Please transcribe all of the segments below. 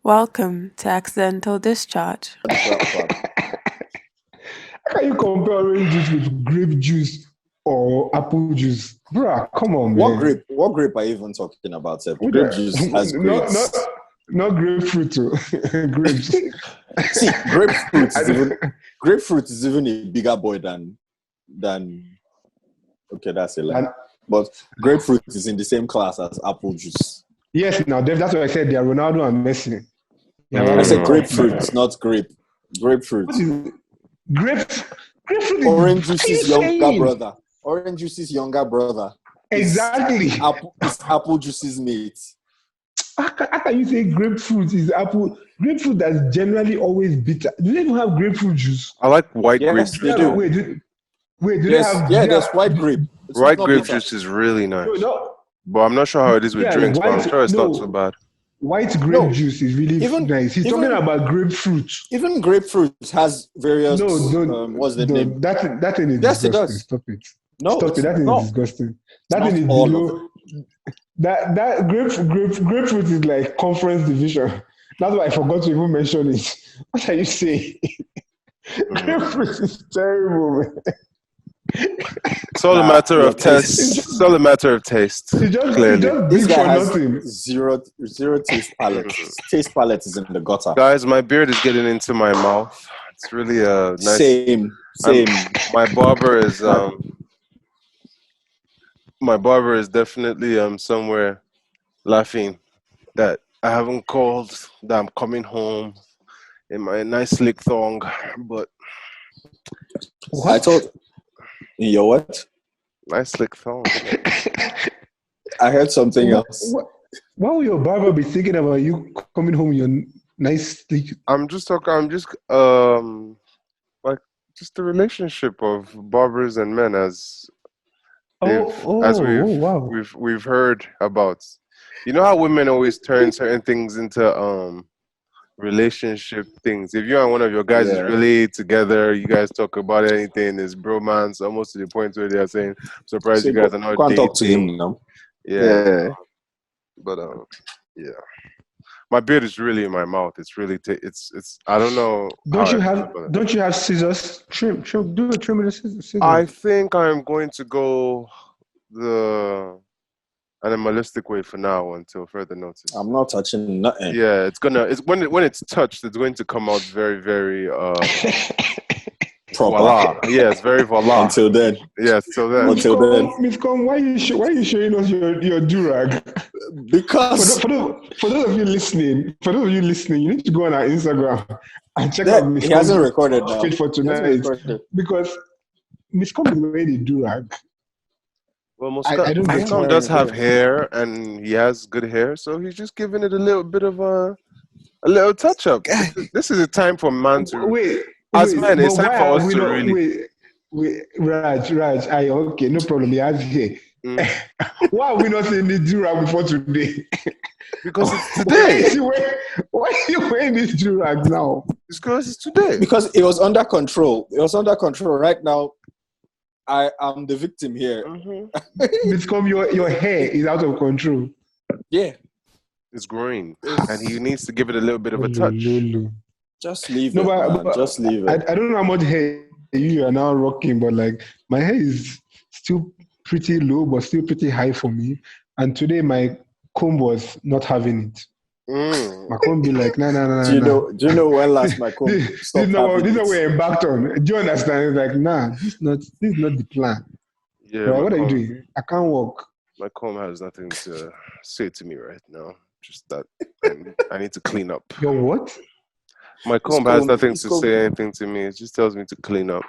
Welcome to Accidental Discharge. How can you compare orange juice with grape juice or apple juice? Bruh, come on, man. What grape are you even talking about, sir? With Grape the- juice has grapes. Not grapefruit, too. Grapes. See, grapefruit is even a bigger boy than okay, that's a lie. And- But grapefruit is in the same class as apple juice. Yes, now that's what I said. They are Ronaldo and Messi. I said grapefruit, not grape. Grapefruit. What is grapefruit is Orange what are juice's you younger saying? brother. Orange juice's younger brother. Exactly. It's apple juice's mate. How can you say grapefruit is apple? Grapefruit that's generally always bitter. Do they even have grapefruit juice? I like white grape Yes, juice. they do. Wait, do they Yes, have? yeah, do they there's have- white grape. It's White not grape bitter. juice is really nice. No, But I'm not sure how it is with Yeah, drinks, but I'm white- sure it's no. not so bad. white grape No. juice is really Even- nice. He's talking even- about grapefruit. Even grapefruit has various. What's the name? That thing is Yes, it disgusting. does. Stop it. No, Stop it's it. That thing not. is disgusting. That Not thing is all below. That grapefruit is like conference division. That's why I forgot to even mention it. What are you saying? Grapefruit is terrible, man. It's all a matter your of taste. taste. It's all a matter of taste. It's just Clearly. This big guy for has nothing. zero taste palette. His taste palette is in the gutter. Guys, my beard is getting into my mouth. It's really a nice. Same. My barber is definitely somewhere laughing that I haven't called, that I'm coming home in my nice slick thong, but I told in your what? nice slick thong. I heard something else. Why would your barber be thinking about you coming home with your nice sleek? I'm just like just the relationship of barbers and men as Wow. we've heard about. You know how women always turn certain things into relationship things. If you and one of your guys is Yeah. really together, you guys talk about anything, it's bromance, almost to the point where they are saying, "I'm surprised you guys are not Go and dating." talk to him now. Yeah. But yeah. My beard is really in my mouth. It's really it's I don't know. Don't you have scissors? Trim do a trim with the scissors. I think I'm going to go the animalistic way for now until further notice. I'm not touching nothing. Yeah, it's when it's touched, it's going to come out very, very Proper. voila. Yeah, it's very voila. Until then. Yes, so then. Until then. Miss Com, why are you showing us your durag? Because For those of you listening, you need to go on our Instagram and check out Miss he hasn't Com's recorded now. outfit for He hasn't tonight recorded. because Miss Com is wearing a durag. Well, I don't get Tom it. does have hair, and he has good hair, so he's just giving it a little bit of a little touch up. This is a time for man to. Wait, Men, it's but time why for are us we to not- really. Wait, Raj, okay, no problem. He has hair. Mm. Why are we not saying the durag before today? Because it's today. Why are you wearing this durag now? It's because it's today. Because it was under control. It was under control. Right now, I am the victim here. Mm-hmm. Miss Com, your hair is out of control. Yeah. It's growing, and he needs to give it a little bit of a touch. Just leave No, it, but just leave it. I don't know how much hair you are now rocking, but like my hair is still pretty low, but still pretty high for me. And today my comb was not having it. My comb be like, nah. Do you know when last my comb This stopped is having not it? what we embarked on. Do you understand? It's like, nah, this is not the plan. Yeah. Right, what are you doing? I can't walk. My comb has nothing to say to me right now. Just that I need to clean up. Your what? My comb has nothing to say anything to me. It just tells me to clean up.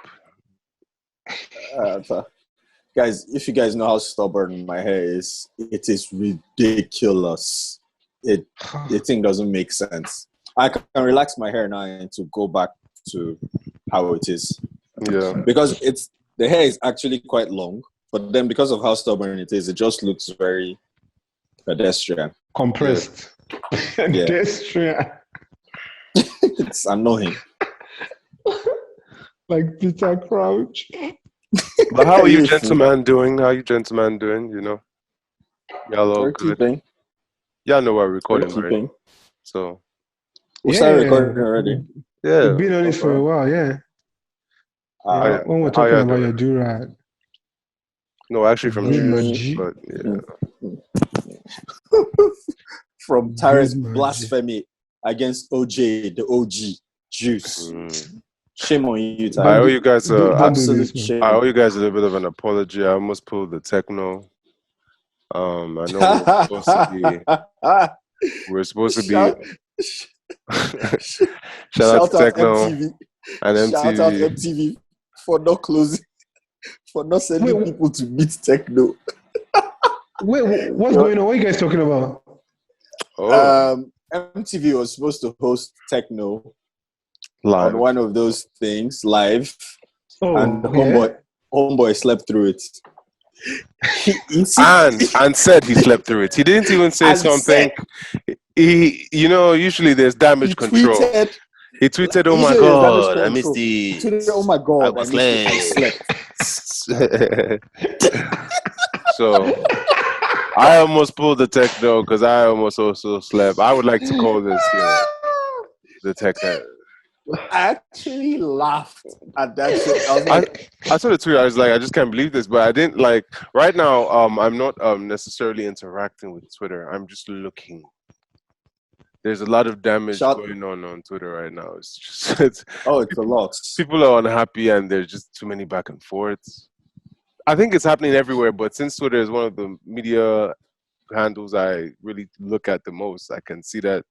Guys, if you guys know how stubborn my hair is, it is ridiculous. The thing doesn't make sense. I can relax my hair now and to go back to how it is. Yeah. Because the hair is actually quite long, but then because of how stubborn it is, it just looks very pedestrian. Compressed. Yeah. Pedestrian. It's annoying. Like Peter Crouch. But how are you gentlemen doing? You know? Y'all all good. Keeping. Y'all know we're recording, right? So We started recording already. Yeah. We've been on it for a while, yeah. Yeah, when we're talking about your do-rag. No, actually from Good Jews, Maji. but yeah. From Tyrant's Good Maji. blasphemy against OJ, the OG Juice. Shame on you, I Tyler. owe you guys Don't do Absolute this, man. shame. I owe you guys a little bit of an apology. I almost pulled the Tekno. I know we're supposed to be shout out to Tekno MTV. and Shout out MTV. MTV for not closing, for not sending Wait, people to meet Tekno. Wait, what's going on? What are you guys talking about? Oh, MTV was supposed to host Tekno live. on one of those things live, Oh, and yeah? homeboy slept through it. And said he slept through it. He didn't even say And something. He, usually there's damage control. He tweeted, "Oh my usually there's damage god, I missed control. He it. tweeted, "Oh my god, I I missed it. I slept." So I almost pulled the Tekno because I almost also slept. I would like to call this the Tekno. I actually laughed at that shit. I was like, I saw the tweet. I was like, I just can't believe this, but I didn't like. Right now, I'm not necessarily interacting with Twitter. I'm just looking. There's a lot of damage going on Twitter right now. It's just it's a lot. People are unhappy, and there's just too many back and forths. I think it's happening everywhere, but since Twitter is one of the media handles I really look at the most, I can see that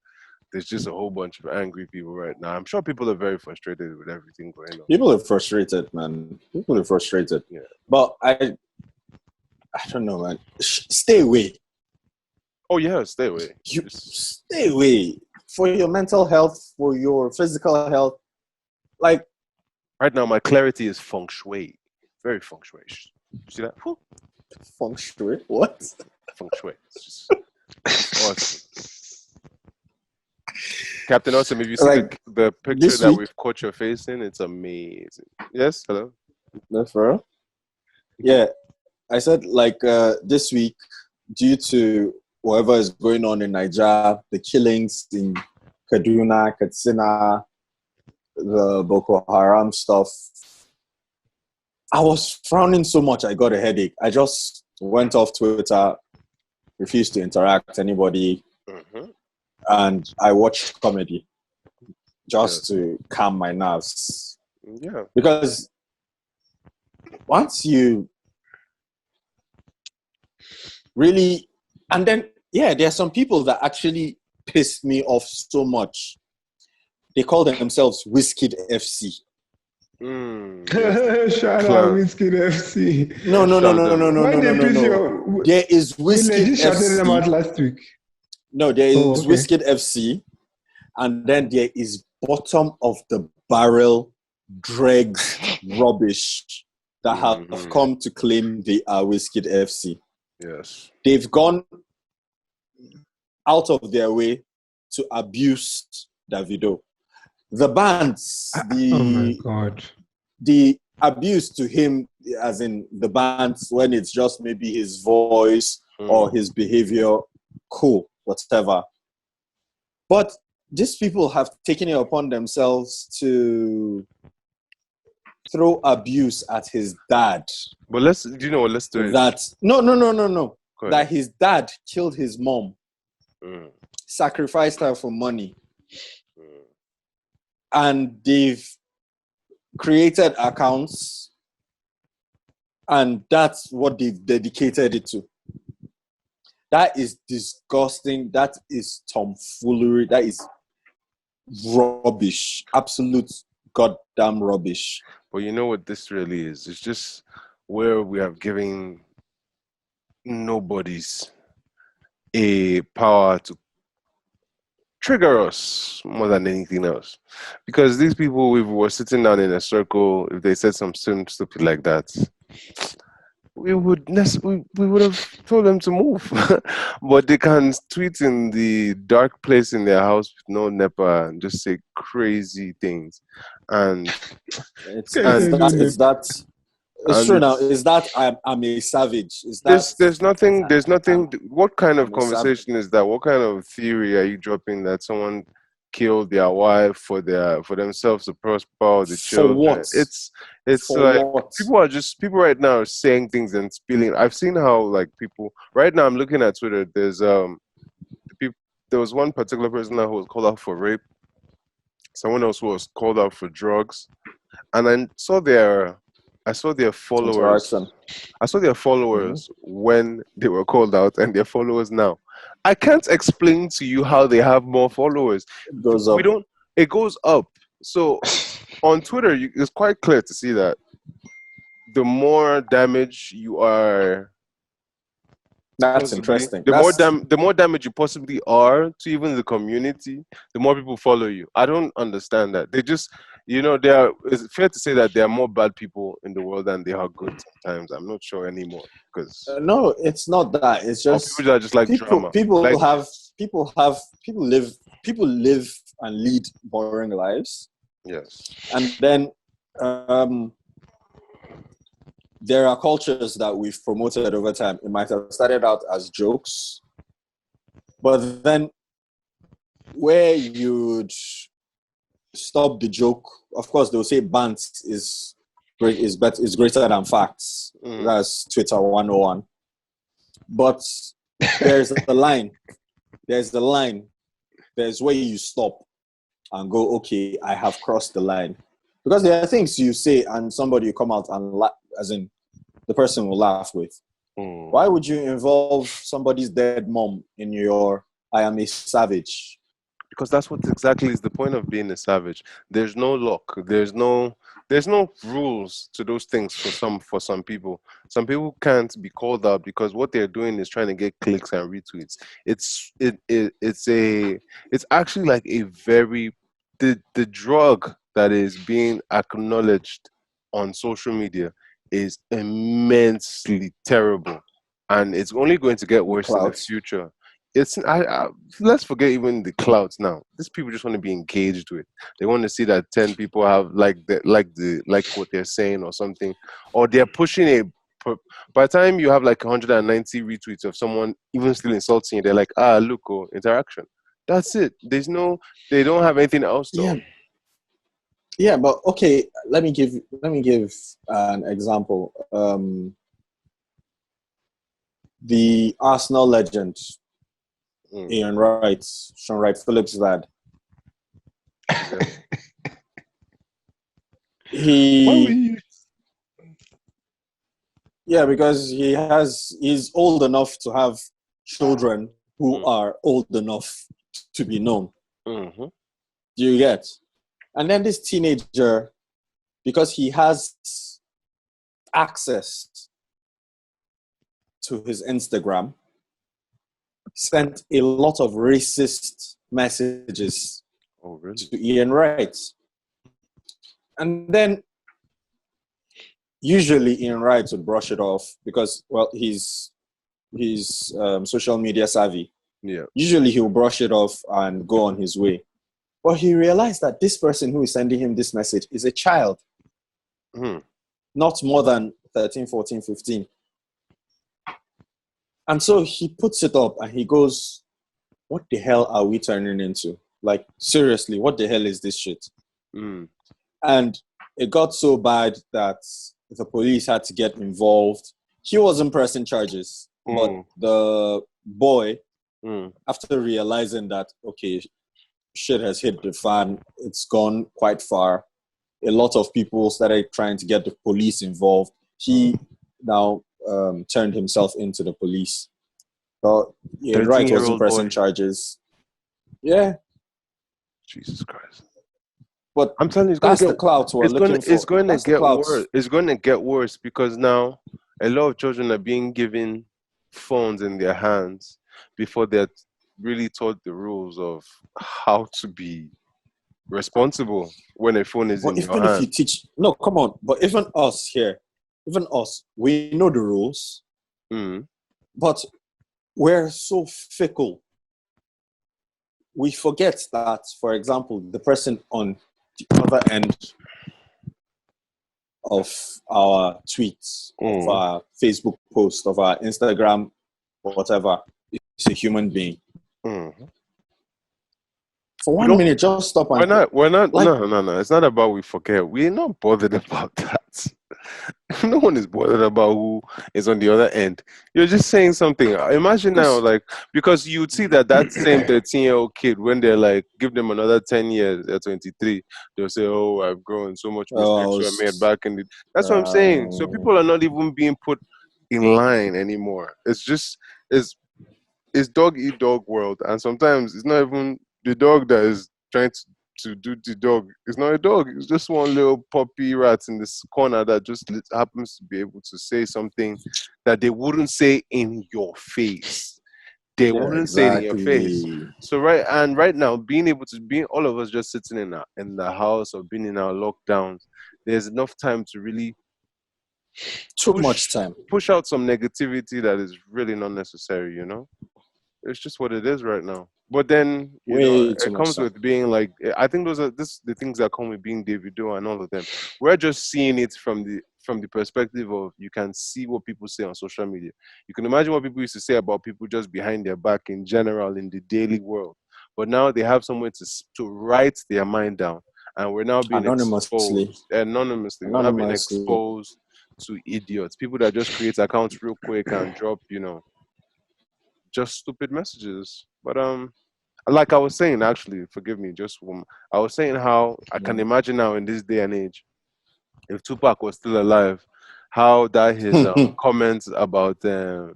there's just a whole bunch of angry people right now. I'm sure people are very frustrated with everything going on. People are frustrated, man. People are frustrated. Yeah. But I don't know, man. Stay away. Oh yeah, stay away. Stay away for your mental health, for your physical health. Like right now, my clarity is feng shui, very feng shui. You see that? Whew. Feng shui? What? Feng shui. It's awesome. Captain Awesome, if you see the picture that we've caught your face in, it's amazing. Yes, hello. That's for real? Yeah, I said this week, due to whatever is going on in Nigeria, the killings in Kaduna, Katsina, the Boko Haram stuff, I was frowning so much I got a headache. I just went off Twitter, refused to interact with anybody, and I watched comedy just to calm my nerves. Yeah. Because once you really... And then, there are some people that actually pissed me off so much. They call themselves Wizkid FC. Shout out Wizkid FC. No. There is Wizkid FC. Shouted them out FC. last week. No, there is Wizkid FC. And then there is bottom of the barrel dregs rubbish that have come to claim they are Wizkid FC. Yes. They've gone out of their way to abuse Davido. The bands, oh my God. The abuse to him, as in the bands, when it's just maybe his voice or his behavior, cool, whatever. But these people have taken it upon themselves to throw abuse at his dad. But let's do it. No. That his dad killed his mom, sacrificed her for money. And they've created accounts, and that's what they've dedicated it to. That is disgusting. That is tomfoolery. That is rubbish. Absolute goddamn rubbish. But you know what this really is? It's just where we have given nobody's a power to trigger us more than anything else. Because these people, if we were sitting down in a circle, if they said something stupid like that, we would have told them to move. But they can tweet in the dark place in their house with no NEPA and just say crazy things. And it's true now. Is that I'm a savage? Is that there's nothing. What kind of conversation is that? What kind of theory are you dropping that someone kill their wife for themselves to prosper or the For children. what? It's For like what? people right now are saying things and spilling. I've seen how like people right now. I'm looking at Twitter. There's there was one particular person who was called out for rape. Someone else who was called out for drugs, and I saw their followers. Interaction. I saw their followers when they were called out and their followers now. I can't explain to you how they have more followers. It goes up. It goes up. So on Twitter, it's quite clear to see that the more damage you are, That's interesting. the more damage you possibly are to even the community, the more people follow you. I don't understand that. They just, it's fair to say that there are more bad people in the world than there are good sometimes. I'm not sure anymore because no, it's not that. It's just people are just like drama. People live and lead boring lives. Yes, and then there are cultures that we've promoted over time. It might have started out as jokes, but then where you'd stop the joke, of course, they'll say bant is greater than facts. That's Twitter 101. But there's the line. There's where you stop and go, okay, I have crossed the line. Because there are things you say and somebody will come out and laugh, as in the person will laugh with. Why would you involve somebody's dead mom in your I am a savage? Because that's what exactly is the point of being a savage. There's no luck. There's no rules to those things for some people. Some people can't be called out because what they're doing is trying to get clicks and retweets. It's actually like a very the drug that is being acknowledged on social media is immensely terrible, and it's only going to get worse in the future. Let's forget even the clouds now. These people just want to be engaged with. They want to see that 10 people have like what they're saying or something, or they're pushing by the time you have like 190 retweets of someone even still insulting you, they're like, look, interaction. That's it. They don't have anything else to. Yeah, but okay, let me give an example. The Arsenal legend, Ian Wright, Sean Wright Phillips' dad. Because he's old enough to have children who are old enough to be known. Do you get? And then this teenager, because he has access to his Instagram, sent a lot of racist messages to Ian Wright. And then usually Ian Wright would brush it off because, well, he's social media savvy. Yeah. Usually he'll brush it off and go on his way. But he realized that this person who is sending him this message is a child. Not more than 13, 14, 15. And so he puts it up and he goes, what the hell are we turning into? Like, seriously, what the hell is this shit? And it got so bad that the police had to get involved. He wasn't pressing charges, but the boy, after realizing that, okay, shit has hit the fan, it's gone quite far, a lot of people started trying to get the police involved. He now turned himself into the police. So Ian Wright wasn't pressing charges. Yeah. Jesus Christ. But I'm telling you, that's the clout we're looking for. It's going to get worse. It's going to get worse because now a lot of children are being given phones in their hands before they're really taught the rules of how to be responsible when a phone is in your hand. If you teach, no, come on. But even us, we know the rules, but we're so fickle. We forget that, for example, the person on the other end of our tweets, of our Facebook post, of our Instagram, or whatever, is a human being. For 1 minute, just stop and We're not. like, No. It's not about we forget. We're not bothered about that. No one is bothered about who is on the other end. You're just saying something. Imagine now, like, because you'd see that same 13-year-old kid, when they're like, give them another 10 years, they're 23, they'll say, oh, I've grown, so much mistakes were made back in the... That's what I'm saying. So people are not even being put in line anymore. It's just, it's dog eat dog world. And sometimes it's not even the dog that is trying to do the dog. It's not a dog. It's just one little puppy rat in this corner that just happens to be able to say something that they wouldn't say in your face. They wouldn't say it in your face. So right now, being able to be all of us just sitting in the house or being in our lockdowns, there's enough time to really push out some negativity that is really not necessary. It's just what it is right now. But then it comes with being like, I think those are the things that come with being Davido and all of them. We're just seeing it from the perspective of, you can see what people say on social media. You can imagine what people used to say about people just behind their back in general in the daily world. But now they have somewhere to write their mind down, and we're now being exposed anonymously. We're now being exposed to idiots, people that just create accounts real quick and drop, just stupid messages. But like I was saying, actually, forgive me, I was saying how I can imagine now in this day and age, if Tupac was still alive, how that his comments about Prodigy,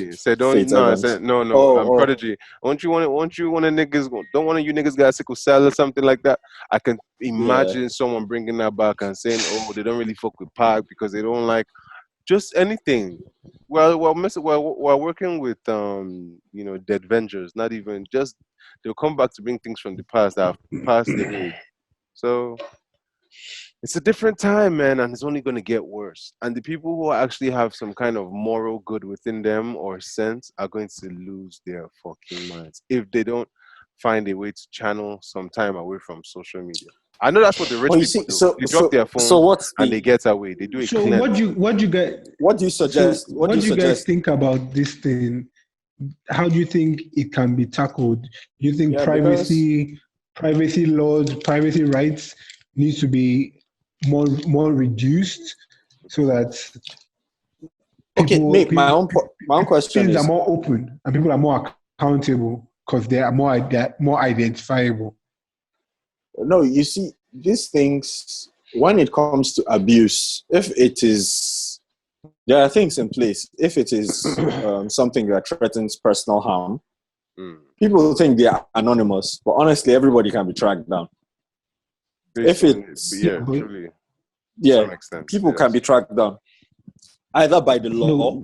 right? said Prodigy, won't you want niggas, don't one of you niggas got sickle cell or something like that. I can imagine someone bringing that back and saying, oh, they don't really fuck with Pac because they don't like just anything. Well, we're working with dead vengers. Not even just, they'll come back to bring things from the past that have passed away. So it's a different time, man, and it's only going to get worse. And the people who actually have some kind of moral good within them or sense are going to lose their fucking minds if they don't find a way to channel some time away from social media. I know that's what the rich people do. They drop their phones and they get away. They do it. So what do you suggest? So what do you guys think about this thing? How do you think it can be tackled? Do you think privacy laws, privacy rights needs to be more reduced so that my own question things is, are more open and people are more accountable because they are more identifiable? No, you see, these things, when it comes to abuse, if it is, there are things in place. If it is something that threatens personal harm, people think they are anonymous, but honestly, everybody can be tracked down. If it's people can be tracked down either by the law.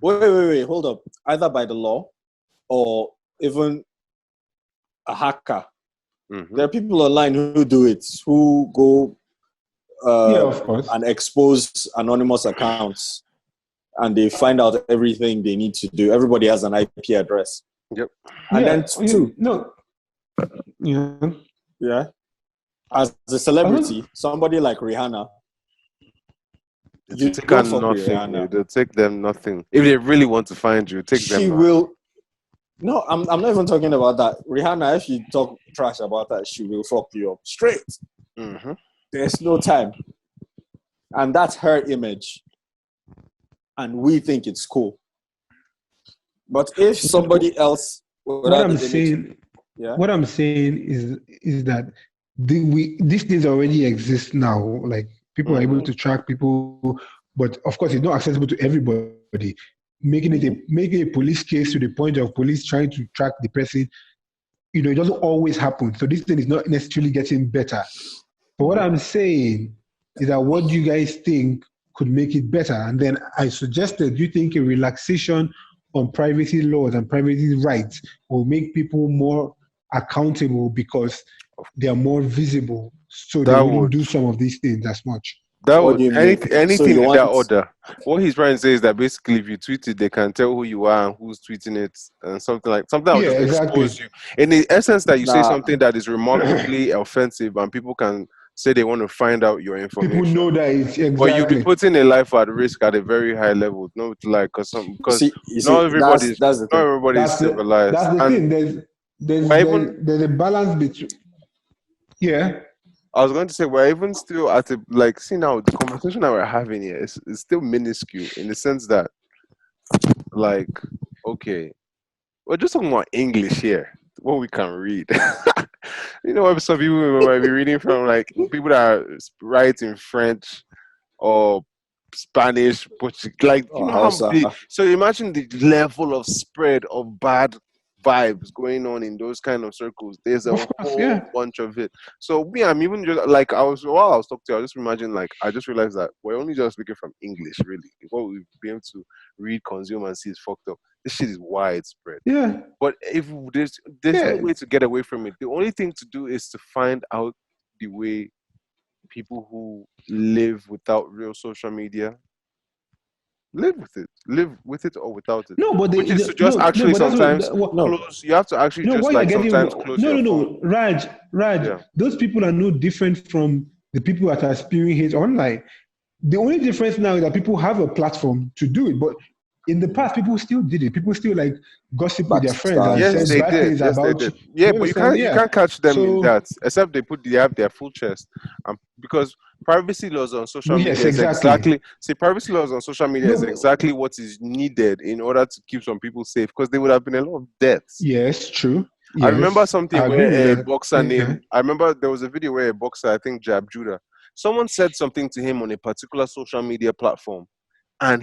Wait, hold up. Either by the law or even a hacker. There are people online who do it, who go of course, and expose anonymous accounts, and they find out everything they need to do. Everybody has an IP address. Yep. And as a celebrity, somebody like Rihanna, they'll take them nothing. If they really want to find you, she will. No, I'm not even talking about that. Rihanna, if you talk trash about that, she will fuck you up straight. There's no time. And that's her image. And we think it's cool. But if somebody else... What I'm saying is that these things already exist now. Like, people are able to track people, but of course it's not accessible to everybody. Making a police case to the point of police trying to track the person, it doesn't always happen. So this thing is not necessarily getting better. But what I'm saying is that, what do you guys think could make it better? And then I suggested, you think a relaxation on privacy laws and privacy rights will make people more accountable because they are more visible, so they wouldn't do some of these things as much. That would anything in that order. What he's trying to say is that basically, if you tweet it, they can tell who you are and who's tweeting it, and something that will just expose you. In the essence that you say something that is remarkably offensive, and people can say they want to find out your information. People know that it's exactly. But you'll be putting a life at risk at a very high level. Not everybody's civilized. That's the thing. We're even, there's a balance between. Yeah. I was going to say we're even still at a like. See now, the conversation that we're having here is still minuscule in the sense that, like, okay, we're just talking about English here, what we can read. You know, what some people might be reading from, like people that write in French or Spanish, like you Or know how Hausa. big. So imagine the level of spread of bad vibes going on in those kind of circles. There's a Of course, whole yeah. bunch of it. So me, I'm even just like while I was talking to you, I just imagine like I just realized that we're only just speaking from English, really. What we've been able to read, consume, and see is fucked up. This shit is widespread. Yeah. But if there's no Yeah. way to get away from it, the only thing to do is to find out the way people who live without real social media live with it or without it, No, but which is to just no, actually but that's sometimes what, No, close. You have to actually no, just what you're like getting, sometimes close no, your no, phone. no, Raj, Yeah. those people are no different from the people that are spewing hate online. The only difference now is that people have a platform to do it, but in the past, people still did it. People still like gossip with their friends and Backstab. Yes, said they bad did. things Yes, they about you. did. Yeah, You but understand? you Yeah. can't catch them in So that, except they have their full chest. Because privacy laws on social yes, media is exactly. exactly privacy laws on social media is No, exactly what is needed in order to keep some people safe. Because there would have been a lot of deaths. yes, true. I remember Yes, I something agree with where a that. boxer Yeah. named. I remember there was a video where a boxer, I think Jab Judah, someone said something to him on a particular social media platform, and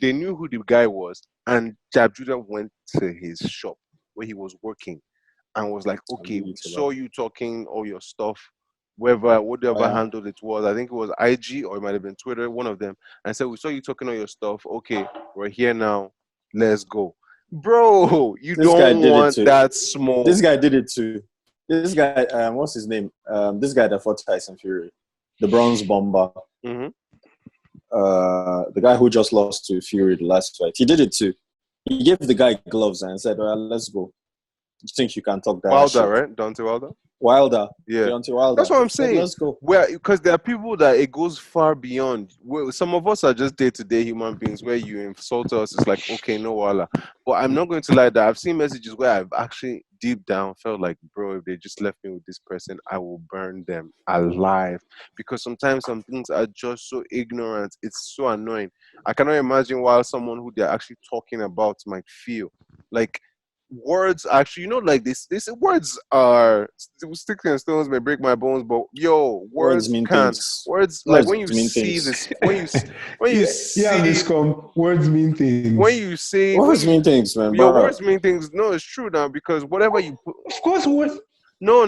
they knew who the guy was, and Jab Judah went to his shop where he was working and was like, okay, we saw you talking all your stuff, whatever Yeah. handle it was. I think it was IG or it might have been Twitter, one of them. And said, we saw you talking all your stuff. Okay, we're here now. Let's go. Bro, you This guy don't did it want too. that smoke. This guy did it too. This guy, what's his name? This guy that fought Tyson Fury, the bronze bomber. Mm-hmm. The guy who just lost to Fury the last fight. He did it too. He gave the guy gloves and said, well, let's go. You think you can talk that Wilder, shit? right? Dante Wilder? Wilder. Yeah. Deontay Wilder. That's what I'm Said, saying. let's go. Because there are people that it goes far beyond. Some of us are just day-to-day human beings where you insult us. It's like, okay, no wala. But I'm not going to lie that I've seen messages where I've actually deep down felt like, bro, if they just left me with this person, I will burn them alive. Because sometimes some things are just so ignorant. It's so annoying. I cannot imagine why someone who they're actually talking about might feel. Like, words actually, like this words are sticks and stones may break my bones, but Words mean things. like Words when you mean see things. this when you Yeah, this words mean things. when you say Words mean things, man. your Bro. words mean things. No, it's true now, because whatever you put, Of course, words. no,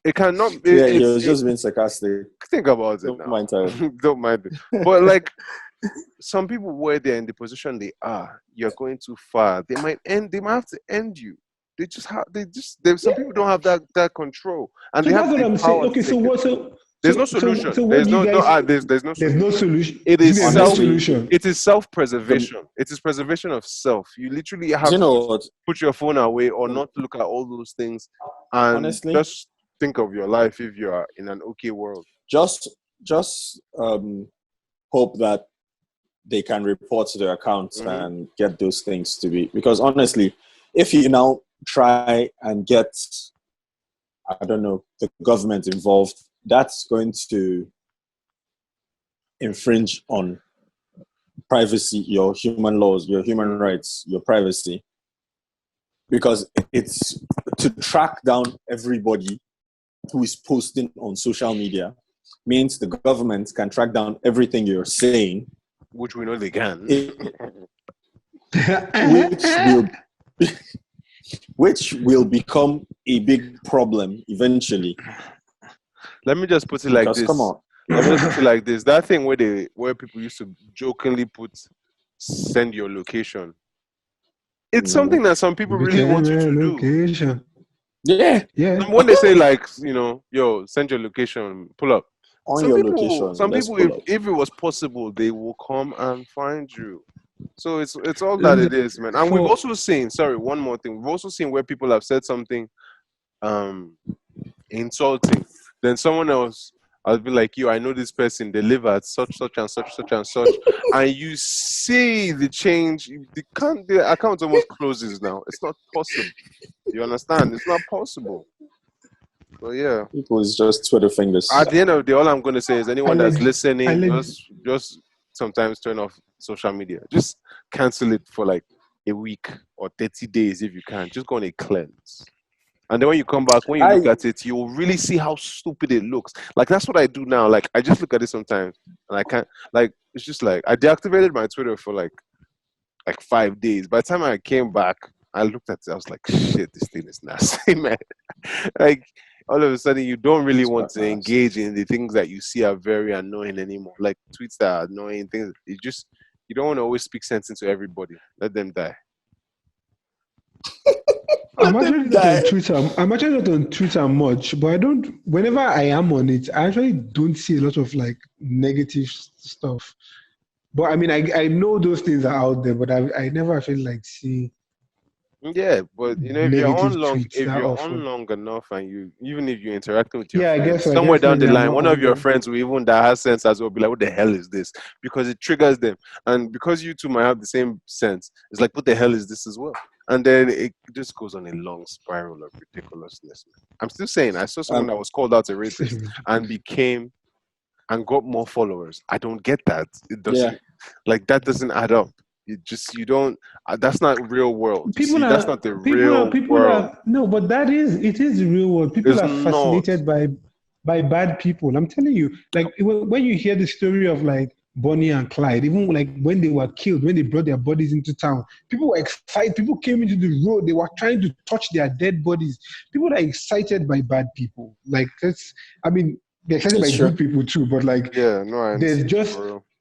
it cannot Yeah, he was just being sarcastic. think about it Don't now. mind it. Don't mind it. But like some people, where they're in the position they are, you're going too far. They might have to end you. Some people don't have that control, and So they that's have what the I'm saying. power to Okay, so take what? it. There's no solution. So what There's do you no guys? there's no There's solution. no solution. It is There's self- no solution. It is self-preservation. It is preservation of self. You literally have Do you know to what? put your phone away or not look at all those things, and Honestly, just think of your life if you are in an okay world. just hope that they can report to their accounts and get those things to be, because honestly, if you now try and get, I don't know, the government involved, that's going to infringe on privacy, your human laws, your human rights, your privacy, because it's to track down everybody who is posting on social media means the government can track down everything you're saying, Which we know they can. which will become a big problem eventually. Let me just put it like Because, this. come on. Let me just put it like this. That thing where people used to jokingly put send your location. It's something that some people really want you to do. Location. Yeah. When they say like, yo, send your location, pull up. On Some your people, location. Let's pull up. if it was possible, they will come and find you. So it's all that it is, man. And we've also seen, sorry, one more thing. We've also seen where people have said something insulting. Then someone else I'll be like, I know this person, they live at such and such, and you see the change. The account almost closes now. It's not possible. You understand? It's not possible. So yeah. People is just Twitter fingers. At the end of the day, all I'm going to say is anyone that's listening, like- just sometimes turn off social media. Just cancel it for like a week or 30 days if you can. Just go on a cleanse. And then when you come back, when you look at it, you'll really see how stupid it looks. Like, that's what I do now. Like, I just look at it sometimes, and I can't, like, it's just like, I deactivated my Twitter for like 5 days. By the time I came back, I looked at it, I was like, shit, this thing is nasty, man. Like, all of a sudden, you don't really want to engage in the things that you see are very annoying anymore. Like, tweets that are annoying, things, you don't want to always speak sense into everybody. Let them die. I'm actually not on Twitter. I'm actually not on Twitter much, but whenever I am on it, I actually don't see a lot of like negative stuff. But I mean, I know those things are out there, but I never actually like see. Yeah, but if you're on tweets long enough, and even if you're interacting with your Yeah, I friends, guess somewhere down the definitely I'm line, not one on of your there. friends will even that has sense as well be like, "What the hell is this?" Because it triggers them, and because you two might have the same sense, it's like, "What the hell is this as well?" And then it just goes on a long spiral of ridiculousness. I'm still saying, I saw someone that was called out a rapist and got more followers. I don't get that. It doesn't that doesn't add up. You don't. That's not real world. That's not the real world. No, but it is the real world. People It's are not. fascinated by bad people. I'm telling you, like when you hear the story of like Bonnie and Clyde, even like when they were killed, when they brought their bodies into town, people were excited. People came into the road. They were trying to touch their dead bodies. People are excited by bad people. Like they're excited by good people too. But like, there's just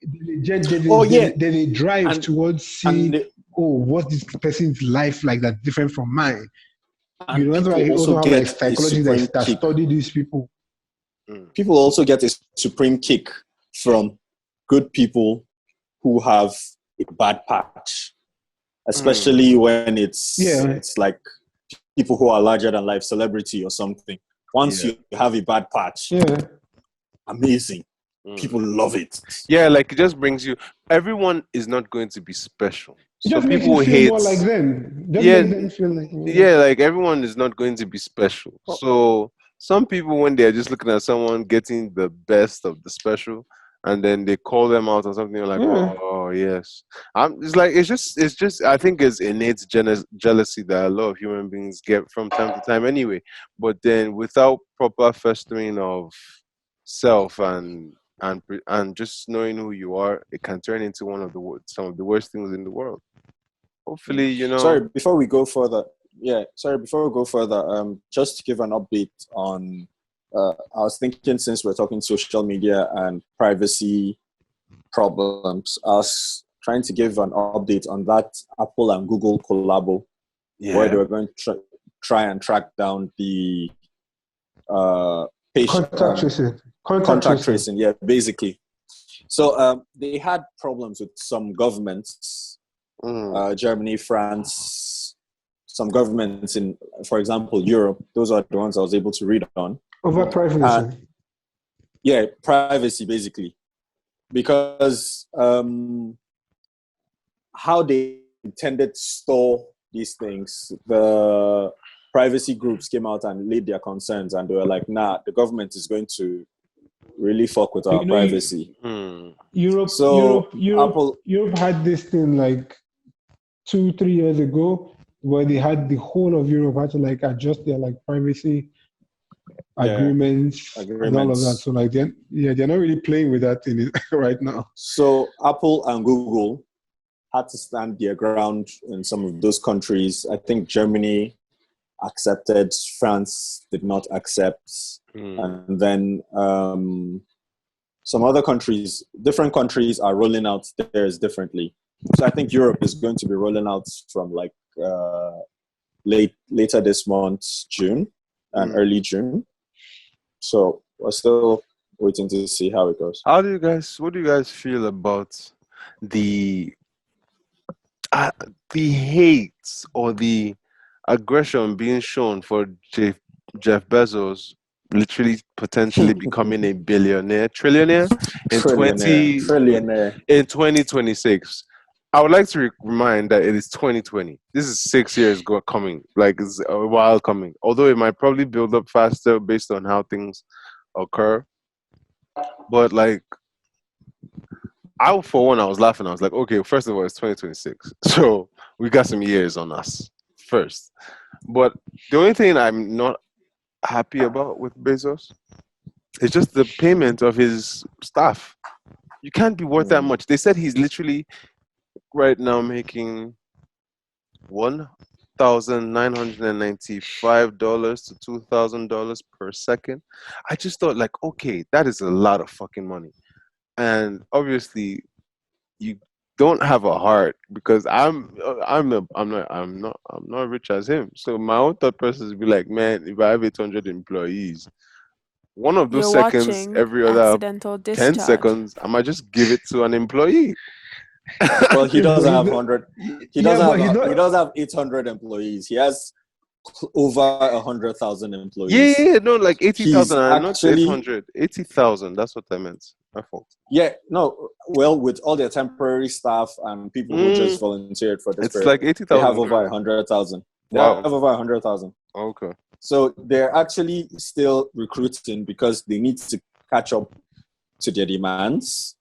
there's a drive towards seeing, what's this person's life like that's different from mine. And that's why I also have like psychologists that study these people. People also get a supreme kick from good people who have a bad patch, especially when it's like people who are larger than life, celebrity or something. Once you have a bad patch, amazing. People love it. Yeah, like it just brings you. Everyone is not going to be special. It just makes you feel more like them. Makes them feel like like everyone is not going to be special. So some people, when they're just looking at someone getting the best of the special, and then they call them out on something like, "Oh yes," it's just. I think it's innate jealousy that a lot of human beings get from time to time, anyway. But then, without proper festering of self and just knowing who you are, it can turn into some of the worst things in the world. Hopefully, Sorry, before we go further, just to give an update on, I was thinking, since we're talking social media and privacy problems, I was trying to give an update on that Apple and Google collabo, where they were going to try and track down the patient contact tracing. Yeah, basically. So they had problems with some governments, Germany, France, some governments in, for example, Europe. Those are the ones I was able to read on. Over privacy. Privacy, basically. Because how they intended to store these things, the privacy groups came out and laid their concerns, and they were like, nah, the government is going to really fuck with our privacy. Europe had this thing like 2-3 years ago, where they had the whole of Europe had to like adjust their like privacy agreements and all of that. So like they're not really playing with that thing right now. So Apple and Google had to stand their ground in some of those countries. I think Germany accepted, France did not accept, and then some other countries, different countries are rolling out theirs differently. So I think Europe is going to be rolling out from like later this month, June and early June. So we're still waiting to see how it goes. What do you guys feel about the hate or the aggression being shown for Jeff Bezos literally potentially becoming a billionaire, trillionaire Trillionaire. in 2026. I would like to remind that it is 2020. This is 6 years coming. Like, it's a while coming. Although it might probably build up faster based on how things occur. But like, for one, I was laughing. I was like, okay, first of all, it's 2026. So we got some years on us first. But the only thing I'm not happy about with Bezos is just the payment of his staff. You can't be worth that much. They said he's literally right now making $1,995 to $2,000 per second. I just thought, like, okay, that is a lot of fucking money. And obviously, you don't have a heart, because I'm not rich as him. So my own thought process would be like, man, if I have 800 employees, one of those You're seconds watching every other Accidental 10 Discharge. seconds, I might just give it to an employee. Well, he doesn't have 100. He doesn't have 800 employees. He has over 100,000 employees. Yeah, no, like 80,000. Not actually 800. 80,000. That's what I meant. My fault. Yeah, no. Well, with all their temporary staff and people who just volunteered for this, it's like 80,000. They have over 100,000. They have over 100,000. Okay. So they're actually still recruiting because they need to catch up to their demands.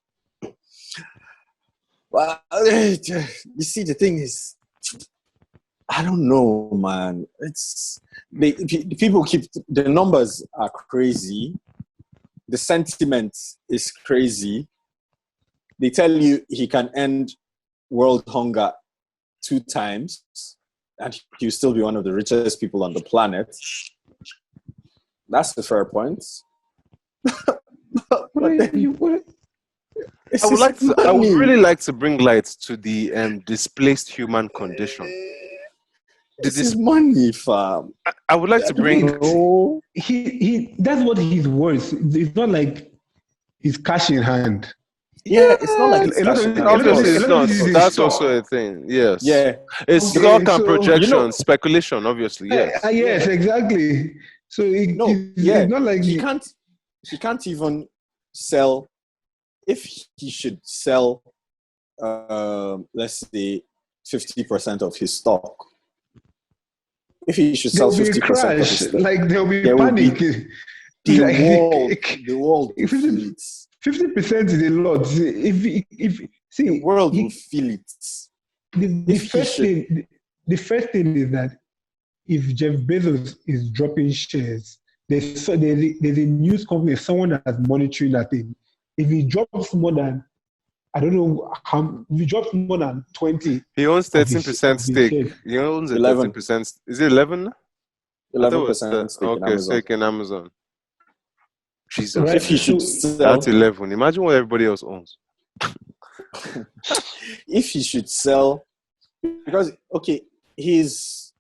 Well, you see, the thing is, I don't know, man. People keep, the numbers are crazy. The sentiment is crazy. They tell you he can end world hunger 2 times and he'll still be one of the richest people on the planet. That's the fair point. I would really like to bring light to the displaced human condition. This is money, fam. I would like to bring. He that's what he's worth. It's not like he's cash in hand. Yeah, it's not like obviously it's not. That's also a thing. Yes. Yeah. It's stock and projection, speculation. Obviously, yes. Yes, exactly. So it's not like he can't even sell. If he should sell, let's say 50% of his stock. If he should sell 50% of his stock, like there'll be panic. The world 50% is a lot. The world will feel it. The first thing is that if Jeff Bezos is dropping shares, there's a news company, someone that's monitoring that thing. If he drops more than, I don't know how, if he drops more than 20. He owns 13% stake. He owns 11%. Is it 11? 11% stake in Amazon. Jesus. Right. If he should sell, that's 11. Imagine what everybody else owns. If he should sell, because, because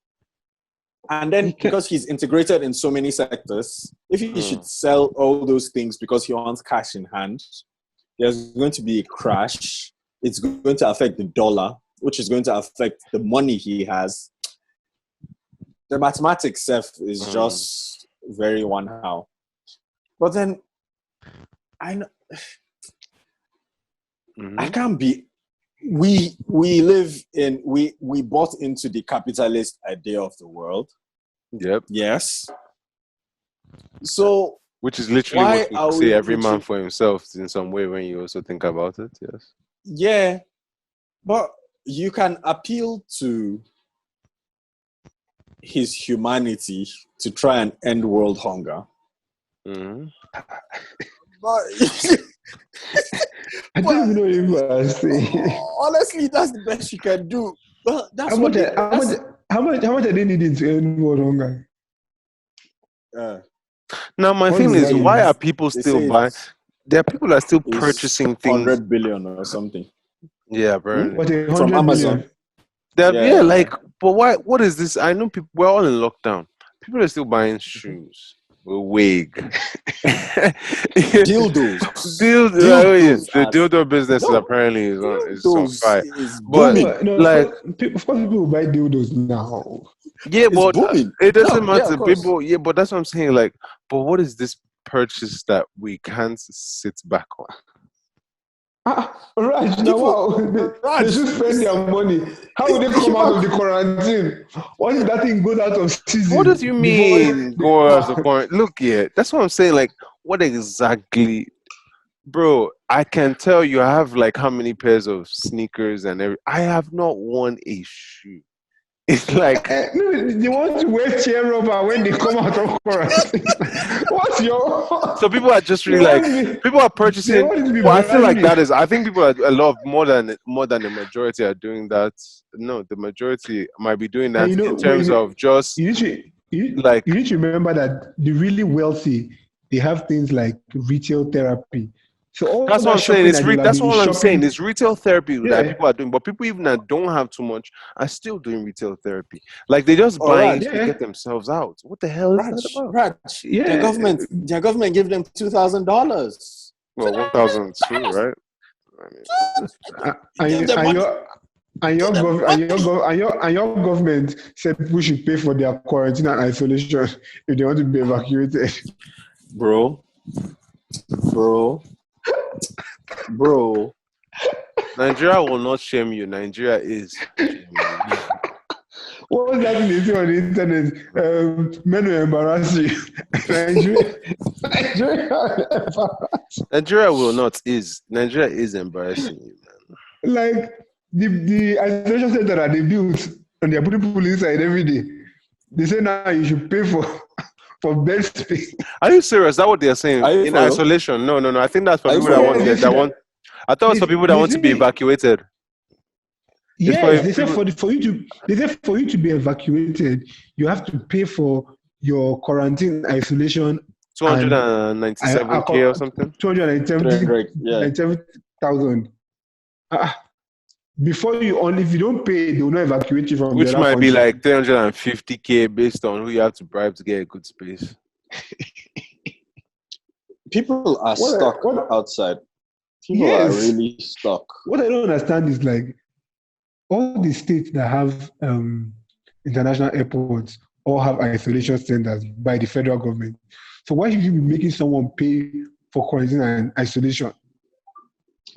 he's integrated in so many sectors, if he should sell all those things because he wants cash in hand, there's going to be a crash. It's going to affect the dollar, which is going to affect the money he has. The mathematics is just very one how. But then, I know I can't be. We bought into the capitalist idea of the world. Yep. Yes. So, which is literally what we say every man for himself in some way when you also think about it. Yes. Yeah, but you can appeal to his humanity to try and end world hunger. Mm-hmm. But I don't know if I say. Honestly, that's the best you can do. Well, that's how much are they needing to end world hunger? Now, my thing is, why are people still buying? There are people that are still purchasing things. 100 billion or something. Yeah, bro. From Amazon. But why? What is this? I know people. We're all in lockdown. People are still buying shoes. A wig. Dildos. The dildo business apparently is on fire. But of course, people buy dildos now. Yeah, It's but booming. it doesn't No, yeah, matter. of course. People, yeah, but that's what I'm saying. Like, but what is this purchase that we can't sit back on? Raj, now People, wow, they Raj, should spend their money. How will they come out of the quarantine? What if that thing goes out of What does season you before mean go as a point? Look here, that's what I'm saying. Like, what exactly, bro? I can tell you, I have like how many pairs of sneakers and every. I have not worn a shoe. It's like No, they want to wear chair rubber when they come out of quarantine. What's your? so people are just They really like want to be. people are They purchasing. want it to be Well, I feel brand like new. that is. I think people are a lot more than the majority are doing that. No, the majority might be doing And that you know, in terms of just you need to like. you need to remember that the really wealthy, they have things like retail therapy. So all That's what that I'm saying. shopping that they will have That's been all I'm saying. shopping, It's retail therapy that yeah, people are doing, but people even that don't have too much are still doing retail therapy. Like they just or buying Raj, to get yeah, themselves out. What the hell is that about? Raj, yeah. their government gave them $2,000. Well, 1,002, right? I mean, Give them And money. your and Give your them gov- and your money. gov- and your government said people should pay for their quarantine and isolation if they want to be evacuated. Bro, bro, bro. Nigeria will not shame you. Nigeria is shaming you. What was that thing they say on the internet? Men will embarrass you. Nigeria will embarrass. Nigeria will not is Nigeria is embarrassing you, man. Like the isolation center that they built and they're putting people inside every day. They say now you should pay for bed space. Are you serious? Is that what they're saying? Are you In for real? isolation? No, no, no. I think that's for Are you people for that real? want Yeah, they that say, want. I thought it was for people that want to be say evacuated. It's for yes, they said people. they said for you to be evacuated, you have to pay for your quarantine isolation and 297K or something. 300, yeah. 270,000. Before if you don't pay, they will not evacuate you from the Which other might be country. like 350K based on who you have to bribe to get a good space. People are stuck outside. People are really stuck. What I don't understand is like all the states that have international airports all have isolation centers by the federal government. So why should you be making someone pay for quarantine and isolation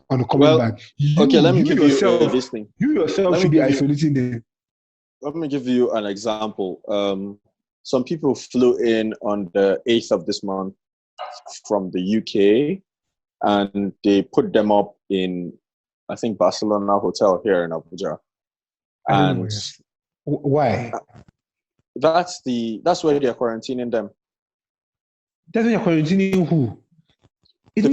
on coming Well, back? okay, let me give you yourself, this thing. You yourself should be isolating them. Let me give you an example. Some people flew in on the 8th of this month from the UK, and they put them up in, I think, Barcelona hotel here in Abuja. And why? That's where they're quarantining them. That's where you're quarantining who? Isn't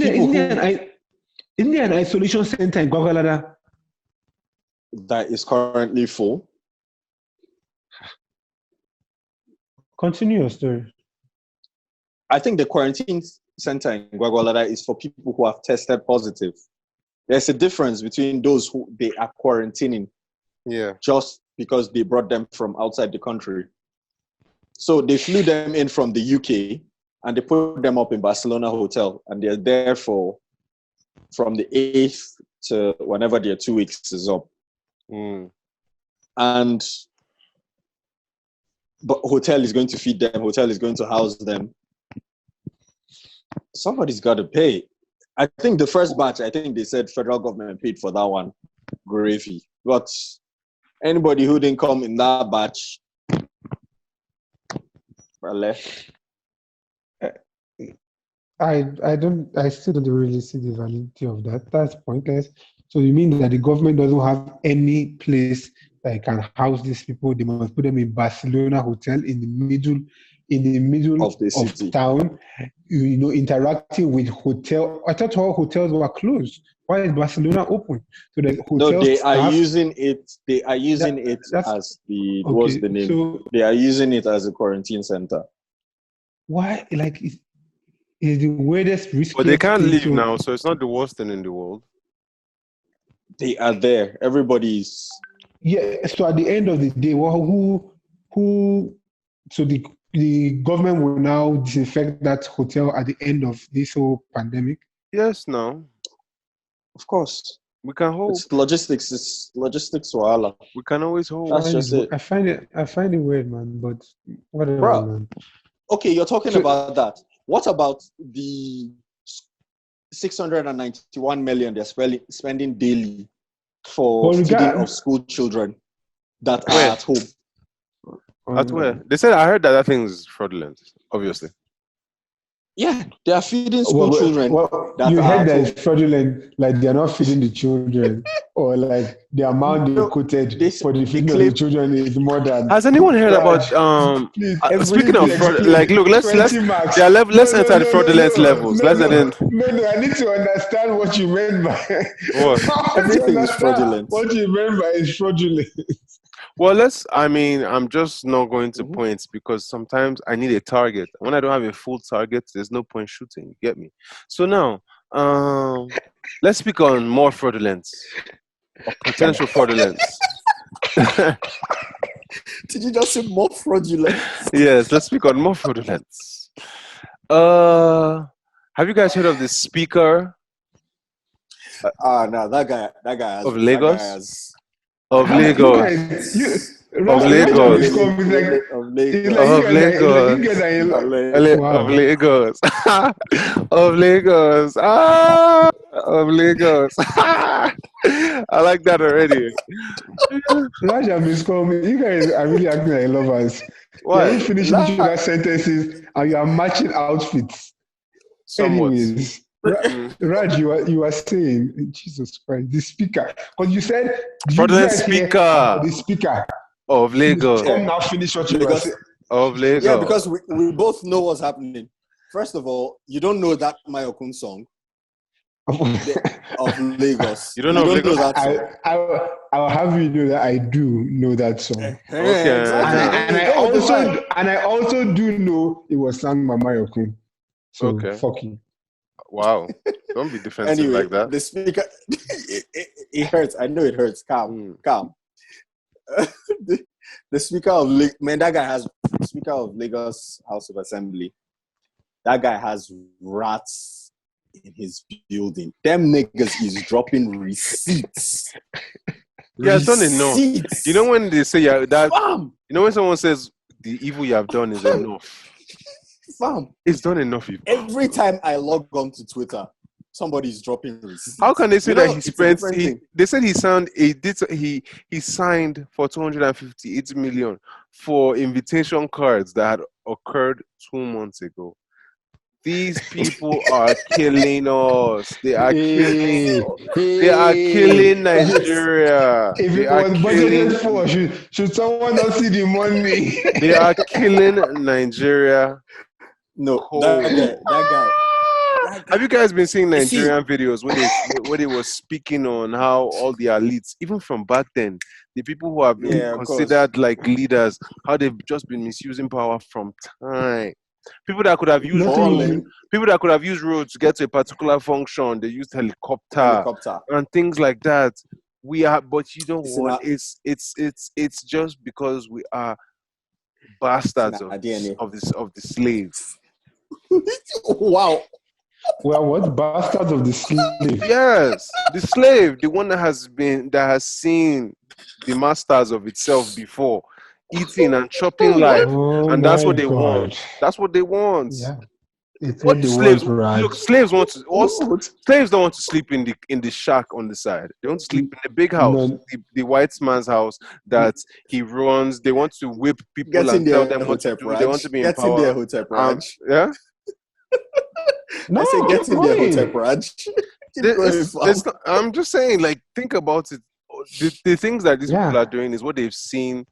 there an isolation center in Gwagwalada that is currently full? Continue your story. I think the quarantine center in Gwagwalada is for people who have tested positive. There's a difference between those who they are quarantining, just because they brought them from outside the country. So they flew them in from the UK and they put them up in Barcelona hotel, and they're there from the 8th to whenever their 2 weeks is up. And but hotel is going to feed them, hotel is going to house them. Somebody's got to pay. I think the first batch, I think they said federal government paid for that one, gravy. But anybody who didn't come in that batch, left. I still don't really see the validity of that. That's pointless. So you mean that the government doesn't have any place that can house these people? They must put them in Barcelona hotel in the middle of the city. Town, interacting with hotel. I thought all hotels were closed. Why is Barcelona open? So the hotels. No, they are using it. They are using it as the what's the name? So, they are using it as a quarantine center. Why? Like, is the weirdest risk. But they can't leave now, so it's not the worst thing in the world. They are there. Everybody's. Yeah. So at the end of the day, so the government will now disinfect that hotel at the end of this whole pandemic? Yes, no. Of course. We can hope. It's logistics. It's logistics, wahala. We can always hope. That's just it. I find it weird, man. But whatever, Bro. man. Okay, you're talking about that. What about the 691 million they're spending daily for feeding of school children that are at home? At where? They said, I heard that thing is fraudulent, obviously. Yeah, they are feeding school children. That you heard that it's fraudulent, like they are not feeding the children, or like the amount they quoted for the feeding of the children is more than. Has anyone heard about speaking of fraud? Like, look, let's enter the fraudulence levels. No, I need to understand what you meant by what? Everything is fraudulent. What you meant by is fraudulent. Well, I'm just not going to points because sometimes I need a target. When I don't have a full target, there's no point shooting. You get me? So now, let's speak on more fraudulence or potential fraudulence. Did you just say more fraudulence? Yes, let's speak on more fraudulence. Have you guys heard of this speaker? No, that guy has, of Lagos. Of Lagos. Of Lagos. I like that already. Raj and Miss Coleman, you guys are really acting like lovers. Why? You're finishing each other's sentences and you are matching outfits. Somewhat. Anyways. Raj, you are saying, Jesus Christ, the speaker. Because you said Fraudulent speaker. The speaker of Lagos. Come now, finish what you were saying. Of Lagos. Yeah, because we both know what's happening. First of all, you don't know that Mayorkun song of Lagos. You don't know Lagos? That song. I'll have you know that I do know that song. Okay. And I also do know it was sung by Mayorkun. So okay. Fuck you. Wow. Don't be defensive anyway, like that. The speaker, it hurts. I know it hurts. Calm. The speaker of that guy has Speaker of Lagos House of Assembly. That guy has rats in his building. Them niggas is dropping receipts. Yeah, it's not enough. You know when they say that? Fam. You know when someone says the evil you have done is enough. Fam. It's done enough. Every time I log on to Twitter, somebody's dropping receipts. How can they say that he spent? They said he signed for 258 million for invitation cards that had occurred 2 months ago. These people are killing us. They are killing. They are killing Nigeria. If it was budgeted for, should someone not see the money? They are killing Nigeria. No, that guy. Have you guys been seeing Nigerian videos where they were speaking on how all the elites, even from back then, the people who have been considered like leaders, how they've just been misusing power from time. People that could have used roads to get to a particular function, they used helicopter and things like that. But you know what? It's just because we are bastards of the slaves. Wow. Well, what bastards of the slave? Yes, the slave, the one that has seen the masters of itself before, eating and chopping life, and that's what they want. That's what they want. Yeah. What slaves want, look, slaves want to. Slaves don't want to sleep in the shack on the side. They want to sleep in the big house, the white man's house that he runs. They want to whip people and tell them what to do. They want to be in power. Get in there, Hotep Raj. Yeah. No, I say get in there, Hotep Raj. I'm just saying, like, think about it. The things that these people are doing is what they've seen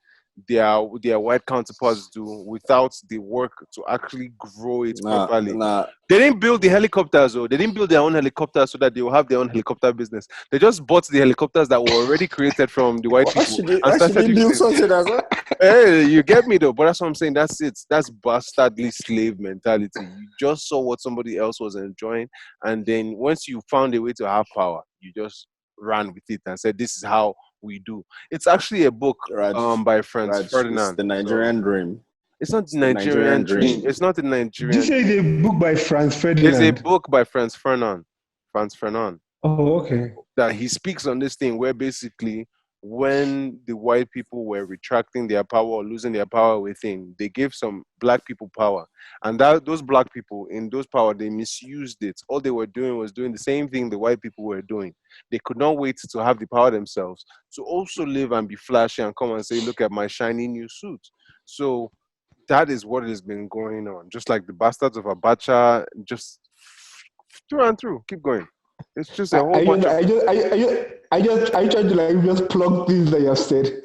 their white counterparts do without the work to actually grow it properly. They didn't build the helicopters, though. They didn't build their own helicopters so that they will have their own helicopter business. They just bought the helicopters that were already created from the white people and started build something as well. Hey, you get me though, but that's what I'm saying. That's it. That's bastardly slave mentality. You just saw what somebody else was enjoying, and then once you found a way to have power, you just ran with it and said, "This is how we do." It's actually a book by Franz Ferdinand. It's the Nigerian dream. It's not the Nigerian dream. It's not the Nigerian. Did you say the book by Franz Ferdinand? There's a book by Franz Ferdinand. Oh, okay. That he speaks on this thing where basically when the white people were retracting their power or losing their power within, they gave some black people power. And that those black people in those power, they misused it. All they were doing was doing the same thing the white people were doing. They could not wait to have the power themselves to also live and be flashy and come and say, look at my shiny new suit. So that is what has been going on. Just like the bastards of Abacha, just through and through. Keep going. It's just a whole bunch of. I tried to like just plug things that you have said.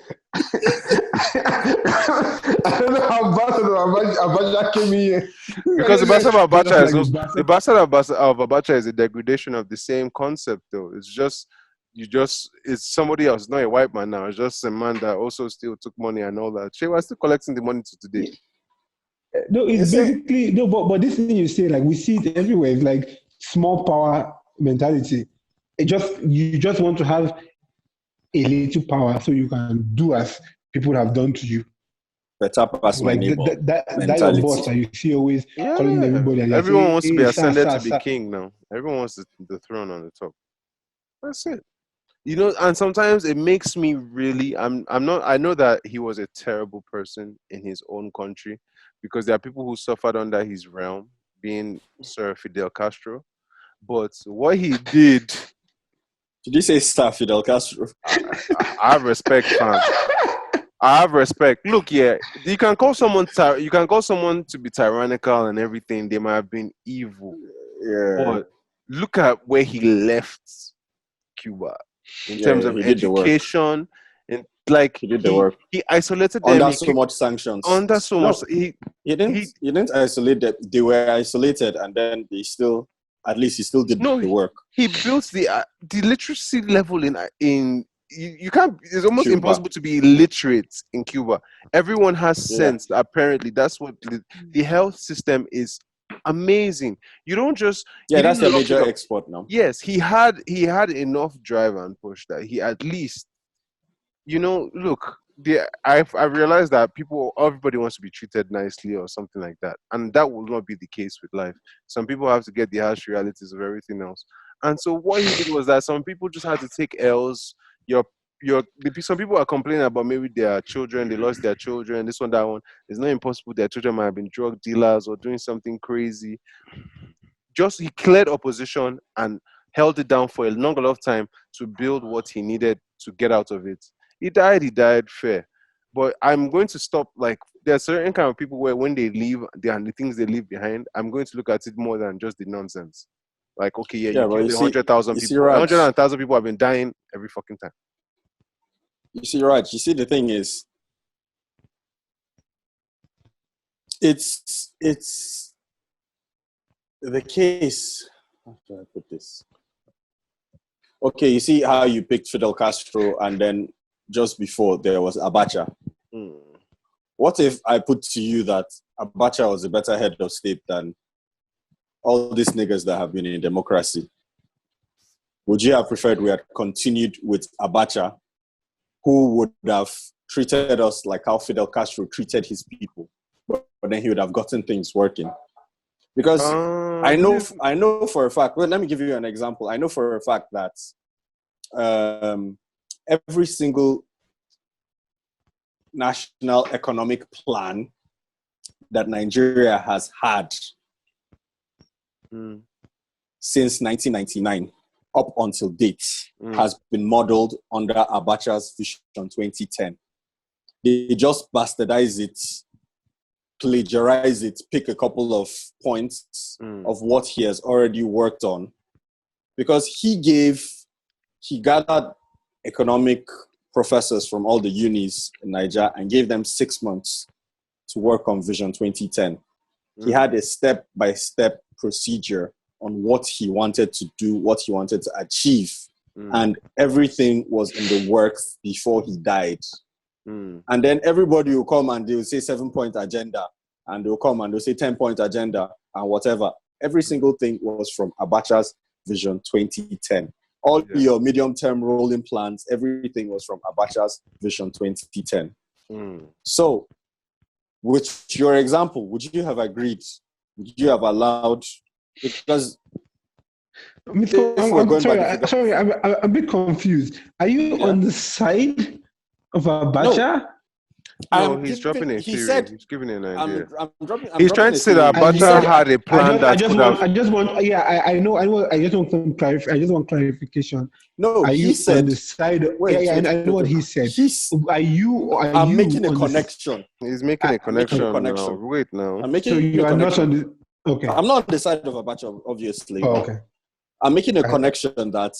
I don't know how bastard Abacha came in. Because the bastard of Abacha is Like also, the bastard of Abacha is a degradation of the same concept, though. It's just it's somebody else, not a white man now. It's just a man that also still took money and all that. She was still collecting the money to today. No, it's basically no, but this thing you say, like we see it everywhere. It's like small power mentality. You just want to have a little power so you can do as people have done to you. Better pass my Like neighbor. that your boss that you see always calling everybody. And Everyone saying, wants to be ascended to be sir. king now. Everyone wants the throne on the top. That's it. You know, and sometimes it makes me really. I'm not. I know that he was a terrible person in his own country, because there are people who suffered under his realm, being Sir Fidel Castro. But what he did. Did you say Sir Fidel Castro? I have respect, fam. I have respect. Look, yeah, you can call someone to be tyrannical and everything. They might have been evil. Yeah. But look at where he left Cuba in terms of education. And like he did the work. He isolated them under so much sanctions. Under so much. He didn't isolate them. They were isolated, and then he still did the work. He built the literacy level in you can't. It's almost Cuba. Impossible to be illiterate in Cuba. Everyone has sense. Apparently, that's what the health system is. Amazing. You don't just that's the major export now. Yes, he had enough drive and push that he at least, look. I realized that everybody wants to be treated nicely or something like that, and that will not be the case with life. Some people have to get the harsh realities of everything else, and so what he did was that some people just had to take L's. Some people are complaining about maybe their children, they lost their children, this one, that one. It's not impossible their children might have been drug dealers or doing something crazy. Just he cleared opposition and held it down for a long enough time to build what he needed to get out of it. He died fair. But I'm going to stop, like, there are certain kind of people where when they leave, the things they leave behind, I'm going to look at it more than just the nonsense. Like, okay, you killed 100,000 people. 100,000 people have been dying every fucking time. You see, right? You see, the thing is, it's the case. How do I put this? Okay, you see how you picked Fidel Castro, and then just before there was Abacha. What if I put to you that Abacha was a better head of state than all these niggas that have been in democracy? Would you have preferred we had continued with Abacha, who would have treated us like how Fidel Castro treated his people, but then he would have gotten things working? Because I know for a fact. Well, let me give you an example. I know for a fact that every single national economic plan that Nigeria has had since 1999 up until date has been modeled under Abacha's Vision 2010. They just bastardize it, plagiarize it, pick a couple of points of what he has already worked on, because he gathered economic professors from all the unis in Nigeria and gave them 6 months to work on Vision 2010. He had a step-by-step procedure on what he wanted to do, what he wanted to achieve, and everything was in the works before he died. And then everybody will come and they will say 7-point agenda, and they'll come and they'll say 10-point agenda and whatever. Every single thing was from Abacha's Vision 2010. All your medium-term rolling plans, everything was from Abacha's Vision 2010. So, with your example, would you have agreed? Would you have allowed? Because If we're I'm going by sorry. the figure, Sorry, I'm a bit confused. Are you on the side of Abacha? No, he's dropping a he theory. said, He's giving an idea. I'm dropping He's trying a to say that theory. He Abacha said, had a plan that could have. I just want. Yeah, I know. I just want some I just want clarification. no, Are he you said, on the side? wait, Yeah, wait, I know what he said. Are you? I'm making a connection. He's making a connection now. connection. Wait now. I'm making So you a are not connection. on the. Okay. I'm not on the side of Abacha, obviously. Oh, okay. I'm making a connection that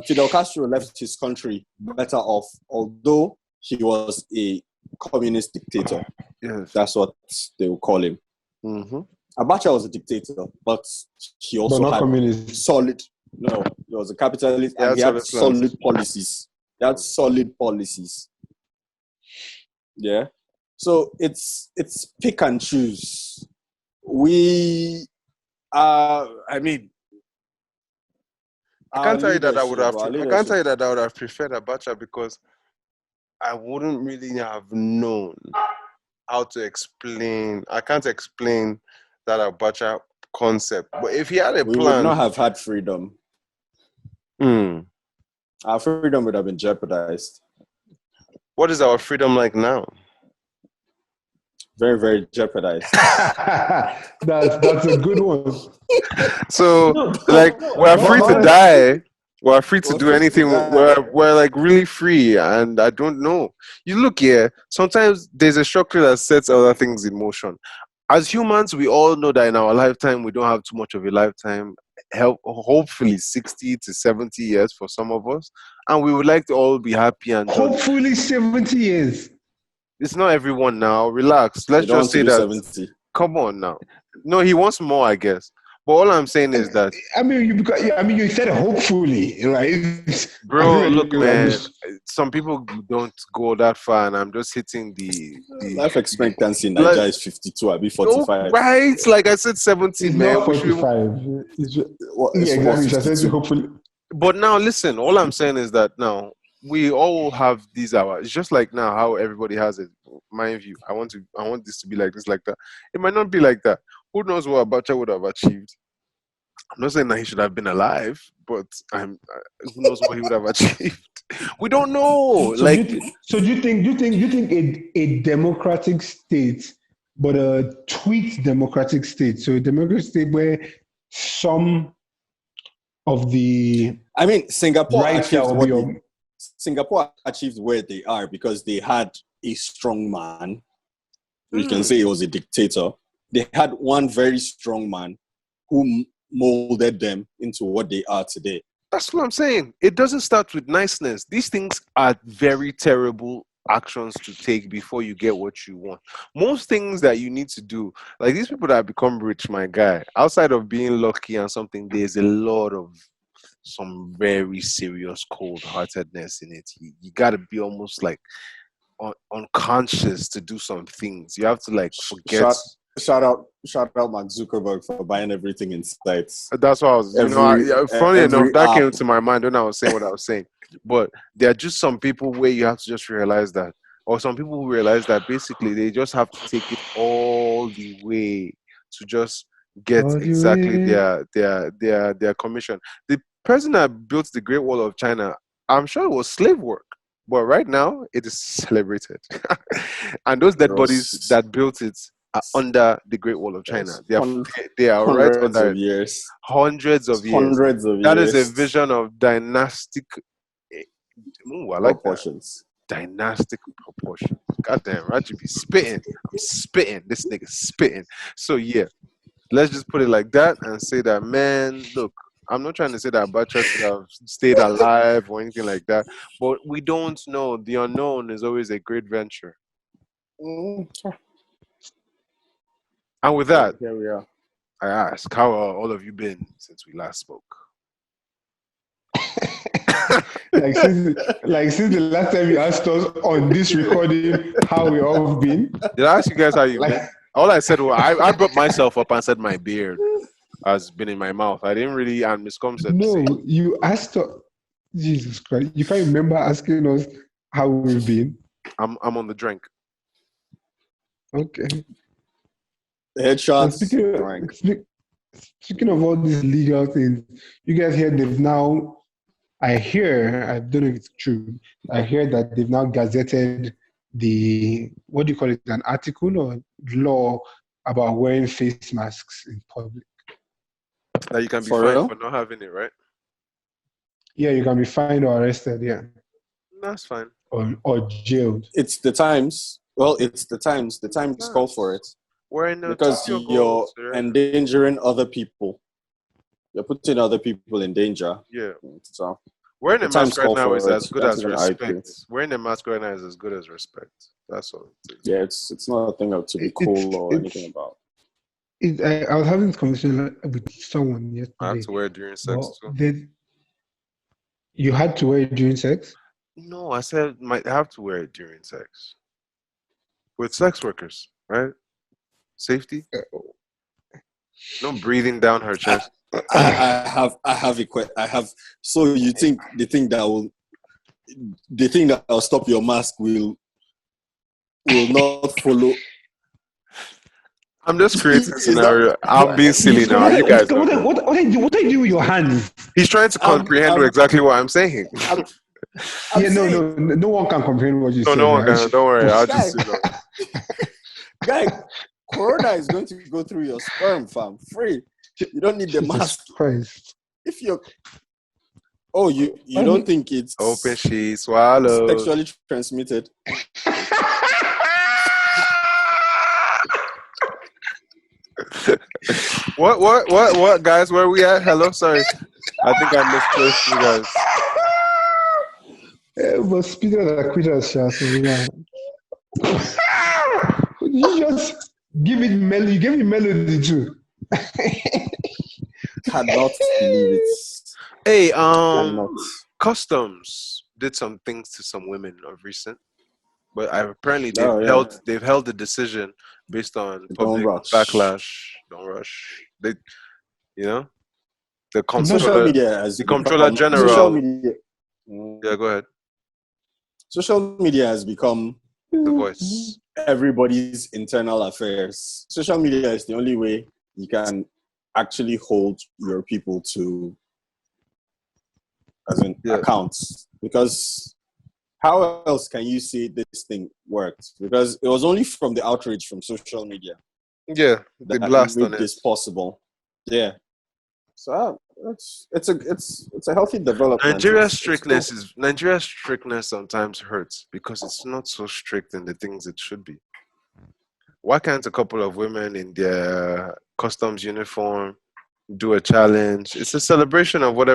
Fidel Castro left his country better off, although he was a communist dictator. Yes. That's what they will call him. Mm-hmm. Abacha was a dictator, but he also had communist. solid. No, he was a capitalist, and he had solid policies. He had solid policies. Yeah. So it's pick and choose. We I mean, I can't tell you that I would have. I can't tell you that I would have preferred Abacha because I wouldn't really have known how to explain. I can't explain that Abacha concept. But if he had a we plan, would not have had freedom. Our freedom would have been jeopardized. What is our freedom like now? Very, very jeopardized. That's a good one. So, we're free to die. We're free to do anything. We're like really free, and I don't know. You look here. Sometimes there's a structure that sets other things in motion. As humans, we all know that in our lifetime we don't have too much of a lifetime. Hopefully 60 to 70 years for some of us, and we would like to all be happy and hopefully 70 years. It's not everyone now. Relax. Let's just say that. 70. Come on now. No, he wants more, I guess. But all I'm saying is that. You said hopefully, right? Bro, look, man. Some people don't go that far, and I'm just hitting the life expectancy in Nigeria is 52. I'll be 45. Right? Like I said, 70, it's man. Not 45. Exactly. Hopefully. But now, listen. All I'm saying is that now we all have these hours. It's just like now how everybody has it. Mind you, I want this to be like this, like that. It might not be like that. Who knows what Abacha would have achieved? I'm not saying that he should have been alive, but who knows what he would have achieved? We don't know. So do you think a democratic state, but a tweaked democratic state? So a democratic state where some of the Singapore achieved where they are because they had a strong man. You can say he was a dictator. They had one very strong man who molded them into what they are today. That's what I'm saying. It doesn't start with niceness. These things are very terrible actions to take before you get what you want. Most things that you need to do, like these people that have become rich, my guy, outside of being lucky and something, there's a lot of some very serious cold-heartedness in it. You got to be almost like unconscious to do some things. You have to like forget. Shout out Mark Zuckerberg for buying everything in sight. That's what I was. Funny enough, that came to my mind when I was saying what I was saying. But there are just some people where you have to just realize that, or some people who realize that basically they just have to take it all the way to just get exactly their commission. The person that built the Great Wall of China, I'm sure it was slave work. But right now, it is celebrated. And those dead bodies that built it are under the Great Wall of China. They are right under years. Hundreds of years. That is a vision of dynastic. I like proportions. Dynastic proportions. Goddamn, I should be spitting. I'm spitting. This nigga spitting. So yeah, let's just put it like that and say that, man, look, I'm not trying to say that Abacha should have stayed alive or anything like that, but we don't know. The unknown is always a great venture. And with that, here we are. I ask, how are all of you been since we last spoke? like since the last time you asked us on this recording how we all been. Did I ask you guys how you been? All I said was I brought myself up and said my beard has been in my mouth. I didn't really, and Miss Com said no. You asked us. Jesus Christ! You can't remember asking us how we've been. I'm on the drink. Okay. Headshots. speaking of all these legal things, you guys hear they've now. I don't know if it's true. I hear that they've now gazetted the what do you call it? An article or law about wearing face masks in public. That you can be For fined real? for not having it, right? Yeah, you can be fined or arrested. Yeah, That's fine. or jailed. It's the times. Well, it's the times. The times call for it Wearing no because Tokyo you're goals, right? endangering other people. You're putting other people in danger. Yeah. So Wearing the a mask times right call now for is it. as good Can't as even argue. respect. Wearing a mask right now is as good as respect. That's all. Yeah, it's not a thing to be cool or anything about. I was having this conversation with someone I have yesterday. to wear it during sex Well, too. you had to wear it during sex? No, I said might have to wear it during sex. With sex workers, right? Safety. No breathing down her chest. I have a question. So you think the thing that will stop your mask will not follow? I'm just creating a Is scenario. that- I'm being silly now. You guys don't know. What are you doing with your hands? He's trying to comprehend I'm- exactly what I'm saying. I'm Yeah, saying, no one can comprehend what you No, said. no one Raj. can. Don't worry. I'll Guy. just guy, Corona is going to go through your sperm, fam. Free. You don't need the Jesus mask. Christ. If you're you don't think it's open she swallow. sexually transmitted? What, guys? Where are we at? Hello, sorry. I think I misplaced you guys. But speaking of the quitters, Sha, so yeah. You just give it melody. You gave it melody too. Cannot believe it. Hey, Cannot. Customs did some things to some women of recent, but apparently Oh, yeah. they've held the decision based on Don't public rush. backlash. Don't rush. They, the Social comptroller, media has the comptroller become, general. social media. Yeah, go ahead. Social media has become The voice. everybody's internal affairs. Social media is the only way you can actually hold your people to accounts, because how else can you say this thing worked? Because it was only from the outrage from social media Yeah, they that blast made on it. this possible. Yeah, so it's a healthy development. Nigeria's It's strictness sometimes hurts because it's not so strict in the things it should be. Why can't a couple of women in their customs uniform do a challenge? It's a celebration of what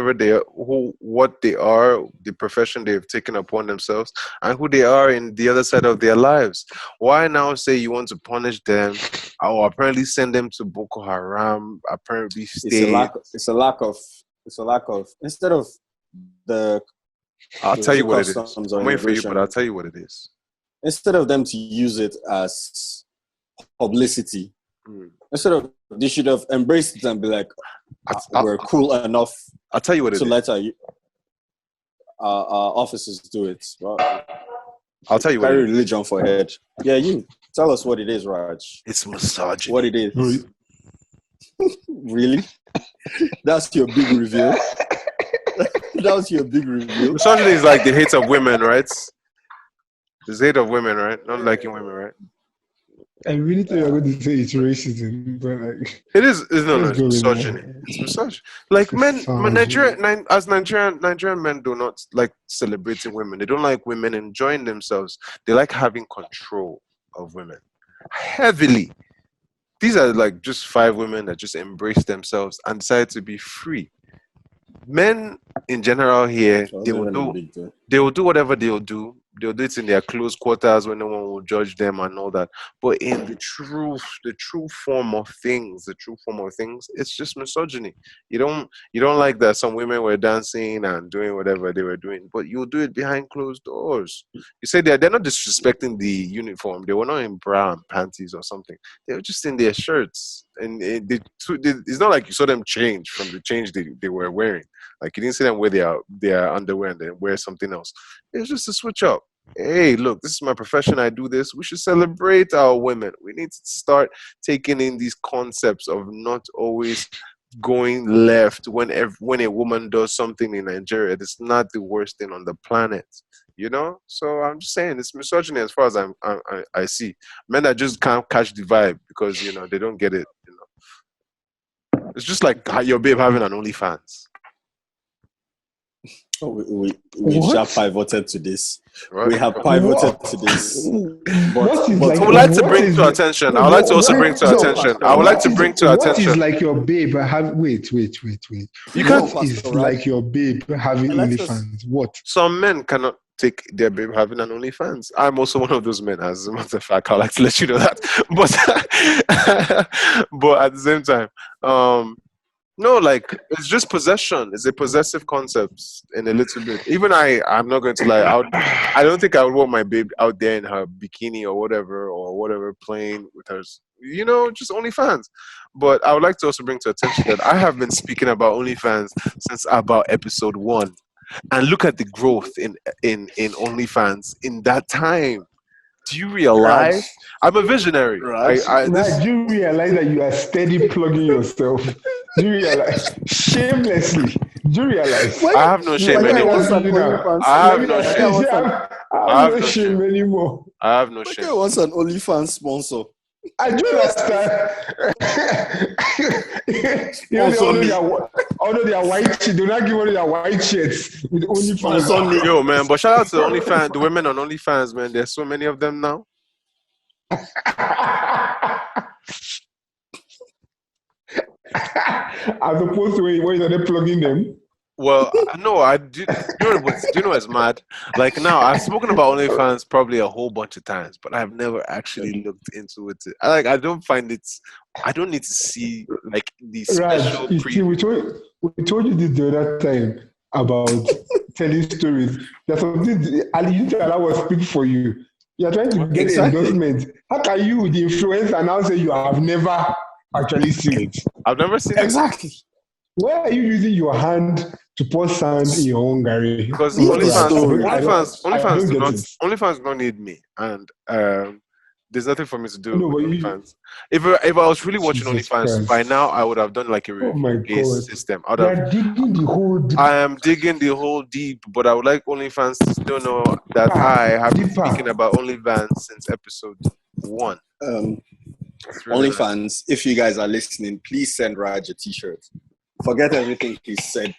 they are, the profession they've taken upon themselves, and who they are in the other side of their lives. Why now say you want to punish them or apparently send them to Boko Haram, apparently stay? It's a lack of instead of the I'll tell you what it is. customs or I'm waiting for you, immigration, but I'll tell you what it is. instead of them to use it as publicity, instead of, they should have embraced it and be like, we're cool enough I'll tell you what it to is. let our officers do it. I'll tell you what Carry it is. religion for head. Yeah, you tell us what it is, Raj. It's misogyny. What it is. Really? That's your big reveal? That was your big reveal? Misogyny is like the hate of women, right? It's hate of women, right? Not liking women, right? I really thought you were going to say it's racism, but like It is. It's let's go with misogyny. that. It's misogyny. Like Misogyny. Nigerian men do not like celebrating women. They don't like women enjoying themselves. They like having control of women heavily. These are like just 5 women that just embrace themselves and decide to be free. Men in general here, they will do whatever they'll do. They'll do it in their close quarters when no one will judge them and all that. But in the true form of things, it's just misogyny. You don't like that some women were dancing and doing whatever they were doing, but you'll do it behind closed doors. You say they're not disrespecting the uniform. They were not in bra and panties or something. They were just in their shirts. And it's not like you saw them change from the change they were wearing. Like you didn't see them wear their underwear and then wear something else. It was just a switch up. hey, look, this is my profession. I do this. We should celebrate our women. We need to start taking in these concepts of not always going left when a woman does something in Nigeria. It's not the worst thing on the planet, you know. So I'm just saying it's misogyny as far as I see. Men that just can't catch the vibe because you know they don't get it. You know, it's just like your babe having an OnlyFans. Oh, we have pivoted to this. Right? We have pivoted to this. What is but like, I would like to what bring is to like- attention. I would like to also bring to no, attention. Pastor, I would like what to is- bring to What is attention. like your babe have? Wait. You What can't. is like your babe having Alexis. OnlyFans? What? Some men cannot take their babe having an OnlyFans. I'm also one of those men, as a matter of fact. I'd like to let you know that. But at the same time, no, like it's just possession. It's a possessive concept in a little bit. Even I'm not going to lie. I don't think I would want my babe out there in her bikini or whatever, playing with her. You know, just OnlyFans. But I would like to also bring to attention that I have been speaking about OnlyFans since about episode 1, and look at the growth in OnlyFans in that time. Do you realize? I'm a visionary. Raj. Do you realize that you are steady plugging yourself? Do you realize? Shamelessly. Do you realize? I have no shame anymore. I have no shame. I have no shame anymore. I have no Okay, shame. wants an OnlyFans sponsor. I do understand. Although they are white, they do not give all their white shirts with OnlyFans. Yo, man, but shout out to OnlyFans, the women on OnlyFans, man. There's so many of them now. As opposed to when you're plugging them. Well, no, I do. Do you know what's mad? Like now, I've spoken about OnlyFans probably a whole bunch of times, but I've never actually looked into it. I don't find it. I don't need to see like the special. Right. See, we told you this the other time about telling stories. There's something and you need to allow us speak for you. You're trying to get endorsement. How can you, the influencer, now say you have never actually seen it? I've never seen Exactly. Why are you using your hand to pour sand in your own Gary? Because OnlyFans OnlyFans don't need me, and there's nothing for me to do No, with but OnlyFans. If I was really watching Jesus OnlyFans Christ. by now, I would have done like a my review-based God. system. You are digging the whole. I am digging the whole deep, but I would like OnlyFans to still know that I have been Deeper. speaking about OnlyFans since episode 1. It's really nice. OnlyFans, if you guys are listening, please send Raj a t-shirt. Forget everything he said.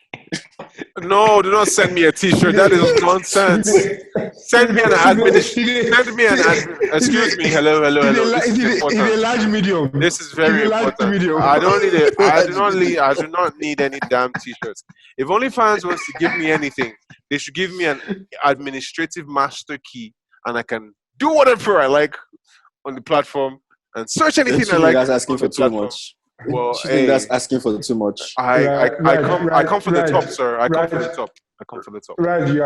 No, do not send me a t-shirt. That is nonsense. Send me an administration. Send me an excuse me. Hello. This is It's a important. large medium. This is very It's a large important. medium. I don't need it. I do not need any damn t-shirts. If OnlyFans wants to give me anything, they should give me an administrative master key, and I can do whatever I like on the platform and search anything I like. That's asking on for the too platform. much. Well, That's asking for too much. I come from the top, sir. I come Raj. from the top. I come from the top. Raj, you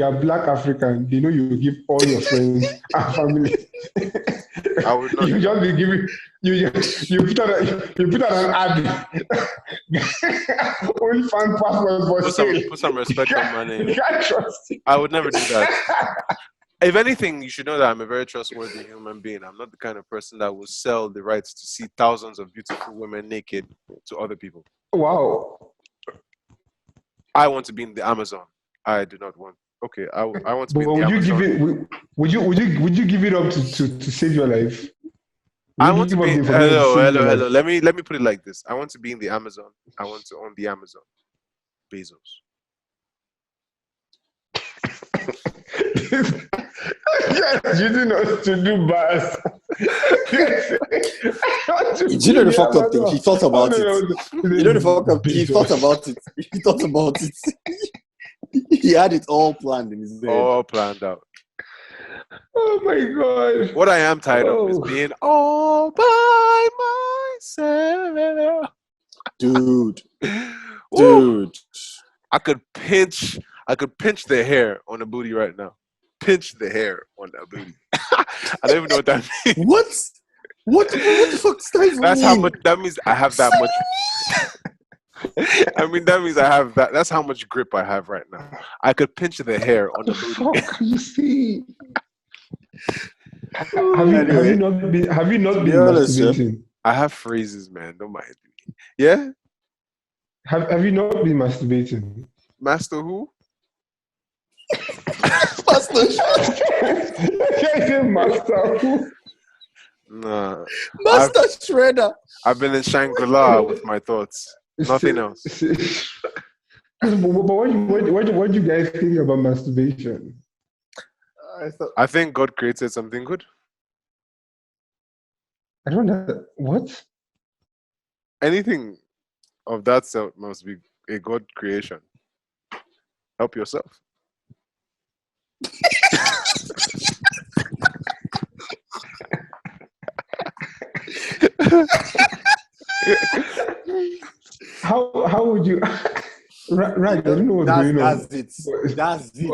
are Black African. They know you give all your friends and family. I would not. You just be giving. You put out an ad. Only fan password for sale. Put some respect on my You name. can't trust it. I would never do that. If anything, you should know that I'm a very trustworthy human being. I'm not the kind of person that will sell the rights to see thousands of beautiful women naked to other people. Wow. I want to be in the Amazon. I do not want. Okay, I want to be But in the Amazon. would you give it up to save your life? I Would want you to give be. up the information to save your Hello. life? Let me put it like this. I want to be in the Amazon. I want to own the Amazon. Bezos. Yes, you didn't know to do bars. Do you know the fucked up thing? He thought about it. You know the fucked up thing? He thought about it. He thought about it. He had it all planned in his head. All planned out. Oh my God. What I am tired of is being all by myself. Dude. Woo. Dude. I could pinch the hair on the booty right now. Pinch the hair on the booty. I don't even know what that means. What? What the fuck does that even That's mean? how much. That means I have that much. I mean, that means I have that. That's how much grip I have right now. I could pinch the hair on The the booty. fuck, you see? Have Anyway, you not to be been honest, masturbating? I have phrases, man. Don't mind me. Yeah? Have you not been masturbating? Master who? Pastor, I said master. Nah. Master Shredder. I've been in Shangri-La with my thoughts. Nothing else. But what do you guys think about masturbation? I think God created something good. I don't know. What? Anything of that sort must be a God creation. Help yourself. How would you? Right, I don't know what's going on. That's it. That's it.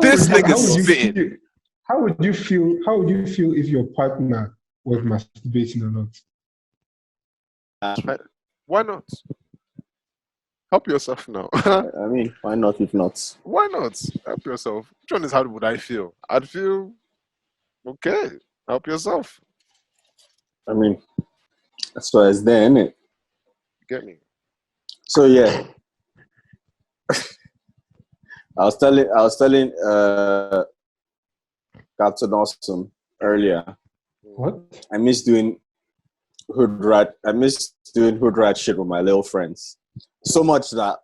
This nigga's spitting. How would you feel? How would you feel if your partner was masturbating or not? Why not? Help yourself now. I mean, why not if not? Why not? Help yourself. Which one is how would I feel? I'd feel okay. Help yourself. I mean, that's why it's there, innit? Get me? So yeah. I was telling Captain Awesome earlier. What? I miss doing hood rat shit with my little friends. So much that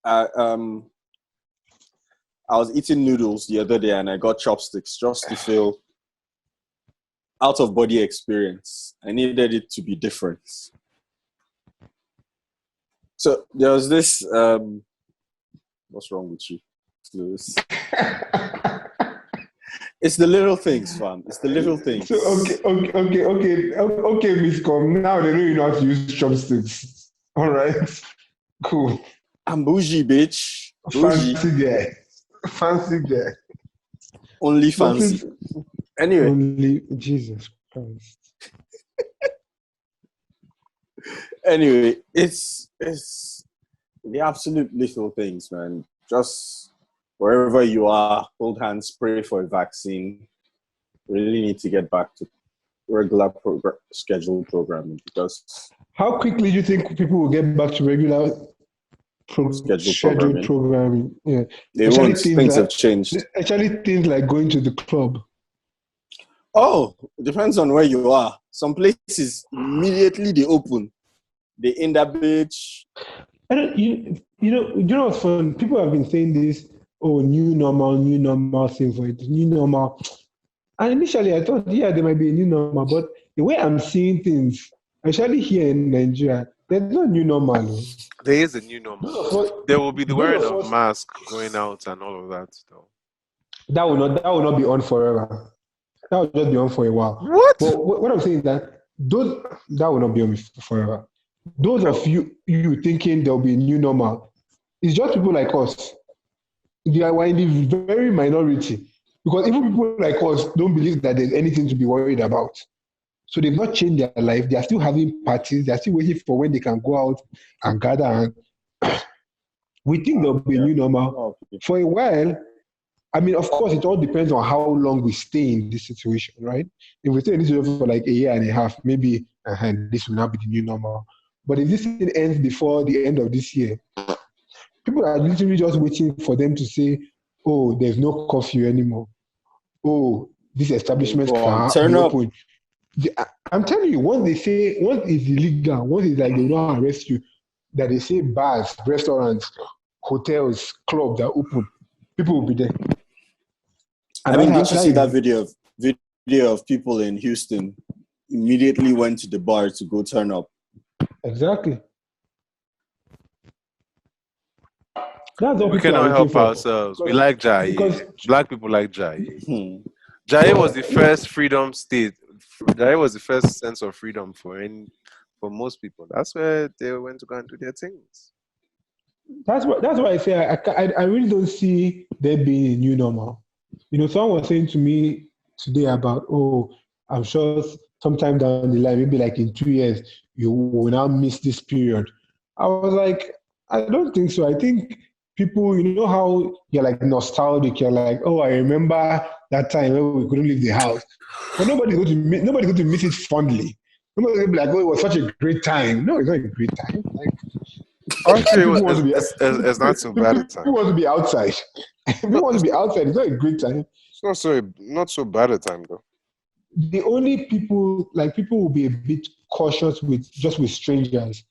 I was eating noodles the other day and I got chopsticks just to feel out of body experience. I needed it to be different. So there was this what's wrong with you? It's the little things, fam. It's the little things. So okay, Miss Com. Now they know you know how to use chopsticks. All right, cool. I'm bougie, bitch. Bougie. Fancy guy. Only fancy. Anyway. Only Jesus Christ. Anyway, it's the absolute little things, man. Just wherever you are, hold hands, pray for a vaccine. We really need to get back to regular scheduled programming because. How quickly do you think people will get back to regular scheduled programming? Yeah, they won't. Things have changed. Actually, things like going to the club. Oh, it depends on where you are. Some places immediately they open. They in that bitch. You know what's fun? People have been saying this, new normal thing for it, new normal. And initially I thought, yeah, there might be a new normal, but the way I'm seeing things, especially here in Nigeria, there's no new normal. There is a new normal. There will be the wearing of mask going out and all of that, though. That will not be on forever. That will just be on for a while. What? But what I'm saying is that will not be on forever. Those of you thinking there'll be a new normal, it's just people like us. They are in the very minority. Because even people like us don't believe that there's anything to be worried about. So they've not changed their life. They are still having parties. They are still waiting for when they can go out and gather. And we think there'll be a new normal. For a while, I mean, of course, it all depends on how long we stay in this situation, right? If we stay in this situation for like a year and a half, maybe this will not be the new normal. But if this thing ends before the end of this year, people are literally just waiting for them to say, oh, there's no curfew anymore. Oh, this establishment can be open. I'm telling you, once it's illegal, once it's like they don't arrest you, that they say bars, restaurants, hotels, clubs are open, people will be there. And I mean, did you see that video of people in Houston immediately went to the bar to go turn up? Exactly. We cannot help ourselves. We like Jai. Black people like Jai. Jai was the first freedom state. Jai was the first sense of freedom for most people. That's where they went to go and do their things. That's why I say I really don't see there being a new normal. Someone was saying to me today about, I'm sure sometime down the line, maybe like in 2 years, you will now miss this period I was like, I don't think so. I think people, you know how you're like nostalgic. You're like, oh, I remember that time when we couldn't leave the house. But nobody's going to miss it fondly. Nobody's going to be like, oh, it was such a great time. No, it's not a great time. Like, Actually, people want to be it's not so bad a time. people want to be outside. People want to be outside. It's not a great time. It's not so bad a time though. The only people will be a bit cautious with strangers.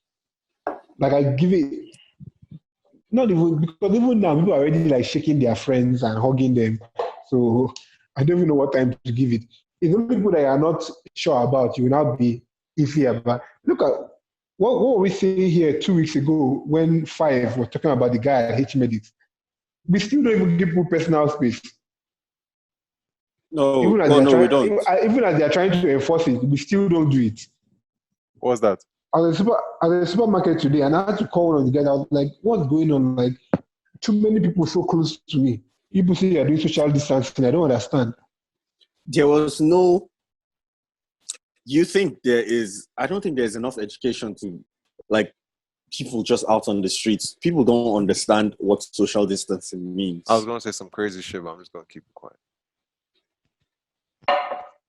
Like I give it not even because even now people are already like shaking their friends and hugging them. So I don't even know what time to give it. It's only people that you are not sure about, you will now be iffy about. Look at what we say here 2 weeks ago when Five was talking about the guy at H Medics. We still don't even give people personal space. No, we don't. Even as they are trying to enforce it, we still don't do it. What's that? At the supermarket today, and I had to call one of the guys. I was like, "What's going on? Like, too many people so close to me. People say you're doing social distancing. I don't understand." There was no. You think there is? I don't think there's enough education to, like, people just out on the streets. People don't understand what social distancing means. I was gonna say some crazy shit, but I'm just gonna keep it quiet.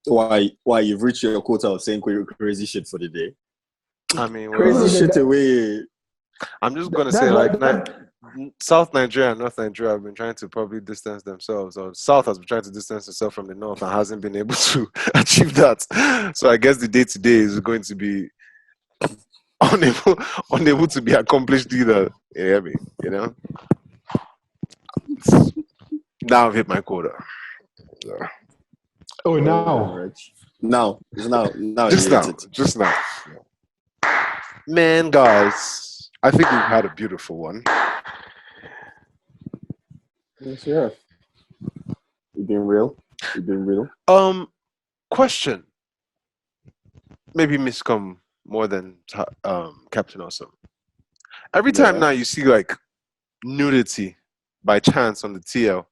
Why you've reached your quota of saying crazy shit for the day? I mean, crazy shit away. I'm just gonna say South Nigeria and North Nigeria have been trying to probably distance themselves, or South has been trying to distance itself from the North and hasn't been able to achieve that. So I guess the day to day is going to be unable to be accomplished either. You hear me? You know. Now I've hit my quota. Yeah. Oh, now. Just now. Man, guys, I think we've had a beautiful one. Yes, yeah. You've been real. Question. Maybe miscom more than Captain Awesome. Every time now you see like nudity by chance on the TL,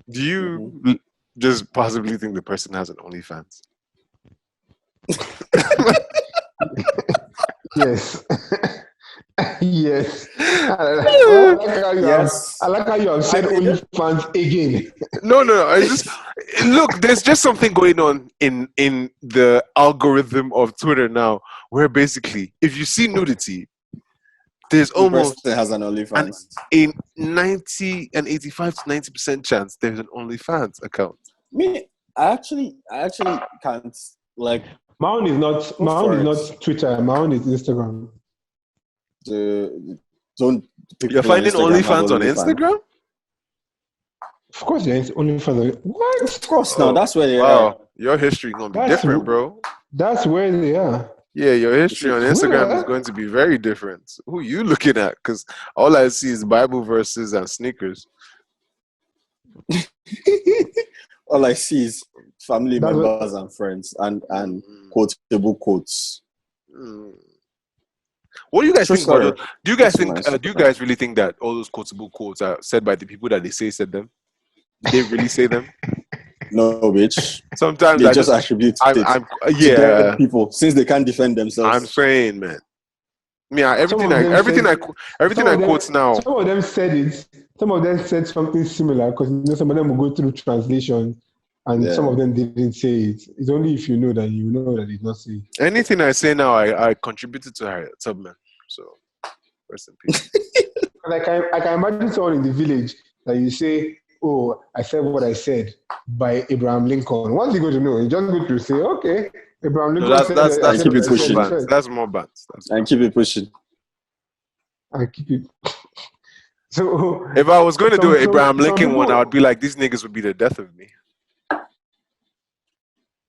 do you just possibly think the person has an OnlyFans? Yes. Yes. I like how you have said OnlyFans again. No. I just look. There's just something going on in the algorithm of Twitter now, where basically, if you see nudity, there's almost has an OnlyFans. In 85 to 90% chance there's an OnlyFans account. Me, I actually can't like. My own is not Twitter. My own is Instagram. You're finding OnlyFans on Instagram? Of course, there is OnlyFans. What? Of course, now that's where they are. Your history is gonna be different, bro. That's where they are. Yeah, your history on Instagram is going to be very different. Who are you looking at? Because all I see is Bible verses and sneakers. All I see is family members and friends and quotable quotes. What do you guys think? Do you guys really think that all those quotable quotes are said by the people that they say said them? Did they really say them? No, bitch. Sometimes they just attribute it to people since they can't defend themselves. I'm saying, man. Yeah, everything I quote now. Some of them said it. Some of them said something similar because some of them will go through translation, and some of them didn't say it. It's only if you know that they did not say it. Anything I say now, I contributed to her Tubman. So, rest in peace. I can imagine someone in the village that you say, "Oh, I said what I said" by Abraham Lincoln. What's he going to know? He's just going to say, "Okay, Abraham Lincoln said." That's keep it pushing. That's more bands. And keep it pushing. I keep it. So, if I was going to do an Abraham Lincoln one, I would be like, these niggas would be the death of me.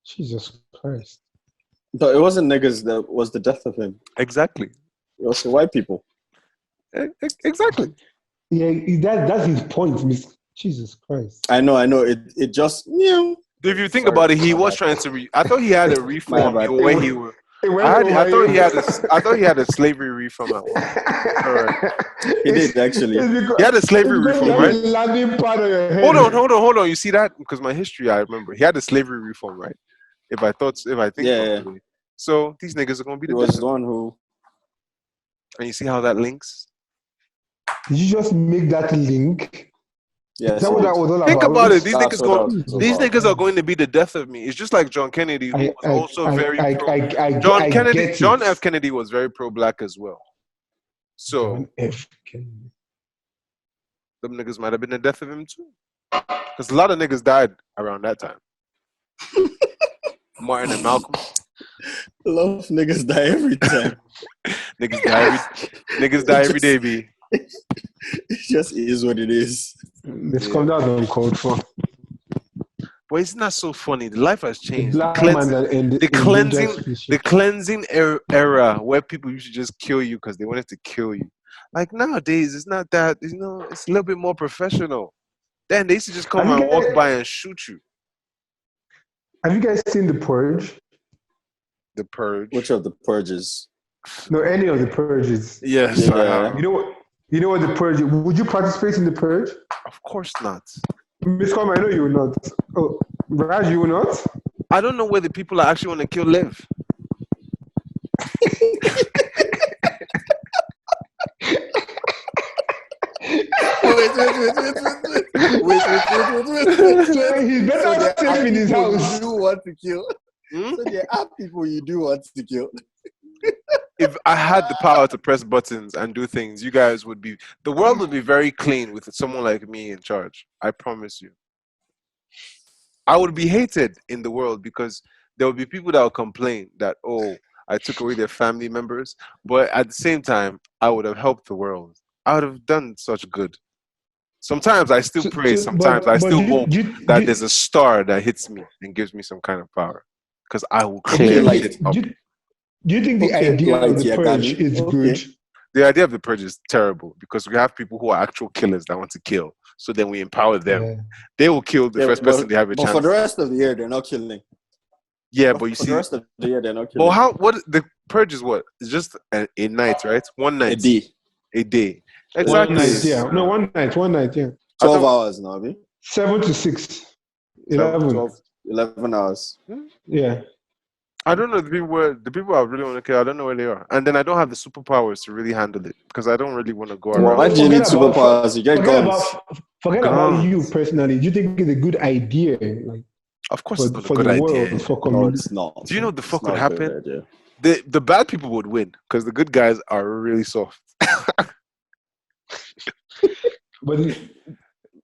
Jesus Christ! But it wasn't niggas that was the death of him. Exactly. It was the white people. Exactly. Yeah, that's his point, Miss. Jesus Christ! I know. It just. If you think about it, he was trying to. I thought he had a reform where he was. I thought he had a slavery reform at one. Right. He did actually. He had a slavery reform, right? Landing part of your head. Hold on. You see that? Because my history, I remember he had a slavery reform, right? If I think. Yeah. So these niggas are gonna be the. He was the one who. And you see how that links? Did you just make that link? Yes, Is that what that was all Think about? about it. These That's niggas what that was these about. niggas are going to be the death of me. It's just like John Kennedy, who was also very pro. John F. Kennedy was very pro-black as well. So John F. Kennedy. them niggas might have been the death of him too. Because a lot of niggas died around that time. Martin and Malcolm. Love niggas die every time. Niggas die every day, B. It just is what it is. This comes out uncalled for. But isn't that so funny? The life has changed. The cleansing era where people used to just kill you because they wanted to kill you. Like nowadays, it's not that. It's a little bit more professional. Then they used to just come and walk by and shoot you. Have you guys seen The Purge? The Purge. Which of the purges? No, any of the purges. Yes. Yeah. You know what the purge is? Would you participate in the purge? Of course not. Miss Kwame, I know you will not. Oh, Raj, you will not? I don't know where the people I actually want to kill live. Wait. So he's better safe in his house. You do want to kill. So there are people you do want to kill. If I had the power to press buttons and do things, you guys would be, the world would be very clean with someone like me in charge. I promise you. I would be hated in the world because there would be people that would complain that, oh, I took away their family members. But at the same time, I would have helped the world. I would have done such good. Sometimes I still pray. Sometimes I still hope that there's a star that hits me and gives me some kind of power. Because I will clear it up. Do you think the idea of the purge is good? The idea of the purge is terrible because we have people who are actual killers that want to kill. So then we empower them. Yeah. They will kill the first person they have a chance. But for the rest of the year, they're not killing. Yeah, but you see, for the rest of the year, they're not killing. Well, what the purge is? What? It's just a night, right? One night. A day. Exactly. 1 night, yeah. No, 1 night. 1 night, yeah. 12 hours now, Abi. 7 to 6. 11 hours. Yeah. I don't know the people I really want to kill. I don't know where they are, and then I don't have the superpowers to really handle it because I don't really want to go around. Why do you need superpowers? You get guns. Forget about you personally. Do you think it's a good idea? Like, of course, it's not a good idea. No, it's not. Do you know what the fuck would happen? The bad people would win because the good guys are really soft. But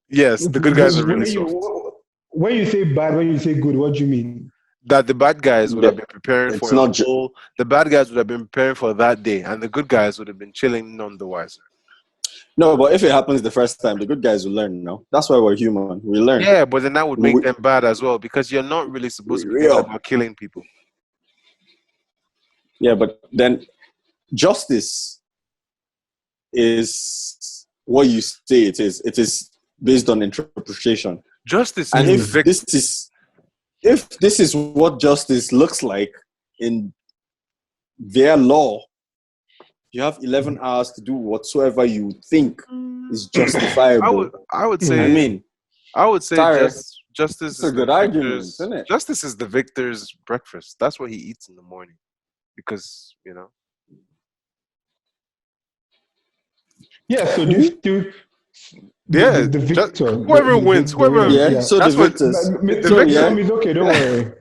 yes, the good guys are really soft. When you say bad, when you say good, what do you mean? That the bad guys would have been preparing for the bad guys would have been preparing for that day, and the good guys would have been chilling none the wiser. No, but if it happens the first time, the good guys will learn. No, that's why we're human. We learn. Yeah, but then that would make them bad as well because you're not really supposed to be about killing people. Yeah, but then justice is what you say it is. It is based on interpretation. Justice, and if this is what justice looks like in their law, you have 11 hours to do whatsoever you think is justifiable. I would say justice is a good argument, isn't it? Justice is the victor's breakfast. That's what he eats in the morning, because you know. Yeah. So do you still? Yeah, the victor. Whoever wins. Yeah. So that's the victors. It's okay. Don't worry.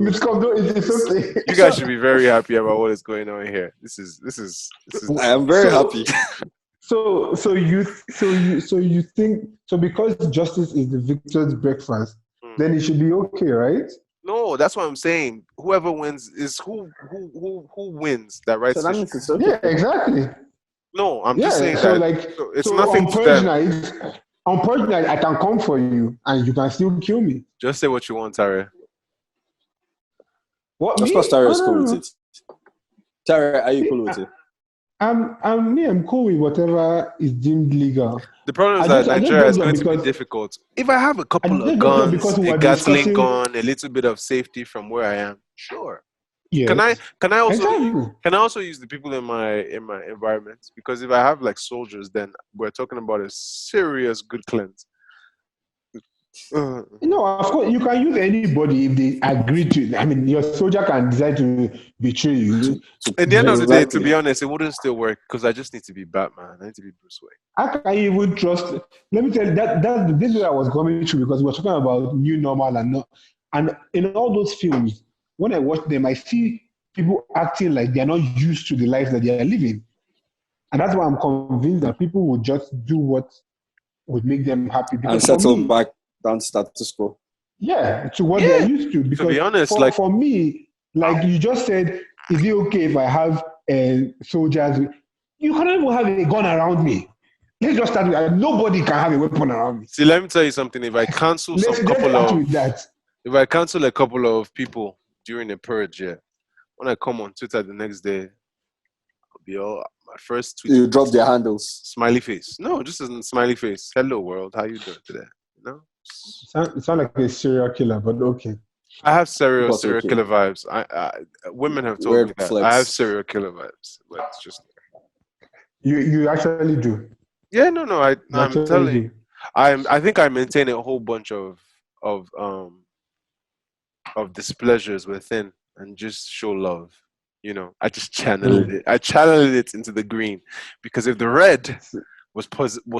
It's okay. You guys should be very happy about what is going on here. This is. I am very happy. So you think because justice is the victor's breakfast, then it should be okay, right? No, that's what I'm saying. Whoever wins is who wins that right? So that means it's okay. Yeah, exactly. No, I'm just saying so that it's nothing to them. On Purge night, I can come for you and you can still kill me. Just say what you want, Tara. What? Of course, Tara is cool with it. Tara, are you cool with it? I'm cool with whatever is deemed legal. The problem is that Nigeria is going to be difficult. If I have a couple of guns, a Gatling gun, a little bit of safety from where I am, sure. Yes. Can I also use the people in my environment? Because if I have like soldiers, then we're talking about a serious good cleanse. Of course, you can use anybody if they agree to. I mean, your soldier can decide to betray you. At the end of the day, to Exactly. be honest, it wouldn't still work because I just need to be Batman. I need to be Bruce Wayne. How can you even trust? Let me tell you that this is what I was going through because we were talking about new normal and not. And in all those films, when I watch them, I see people acting like they are not used to the life that they are living, and that's why I'm convinced that people will just do what would make them happy. And Because settle for me, back down status quo. yeah, to what they are used to. Because be honest, for me, like you just said, is it okay if I have soldiers? You cannot even have a gun around me. Let's just start with that. Nobody can have a weapon around me. See, let me tell you something. If I cancel Let's start with that. if I cancel a couple of people during the purge, when I come on Twitter the next day, I'll be all my first tweet. You drop their handles. Smiley face. No, just a smiley face. Hello world, how you doing today? You know? It sounds like a serial killer, but okay. I have serial okay. killer vibes. Women have told Weird me that. flex. I have serial killer vibes, but it's just You actually do. yeah, no. I'm Actually telling do. you. I think I maintain a whole bunch of displeasures within and just show love. You know, I just channeled it. I channeled it into the green because if the red was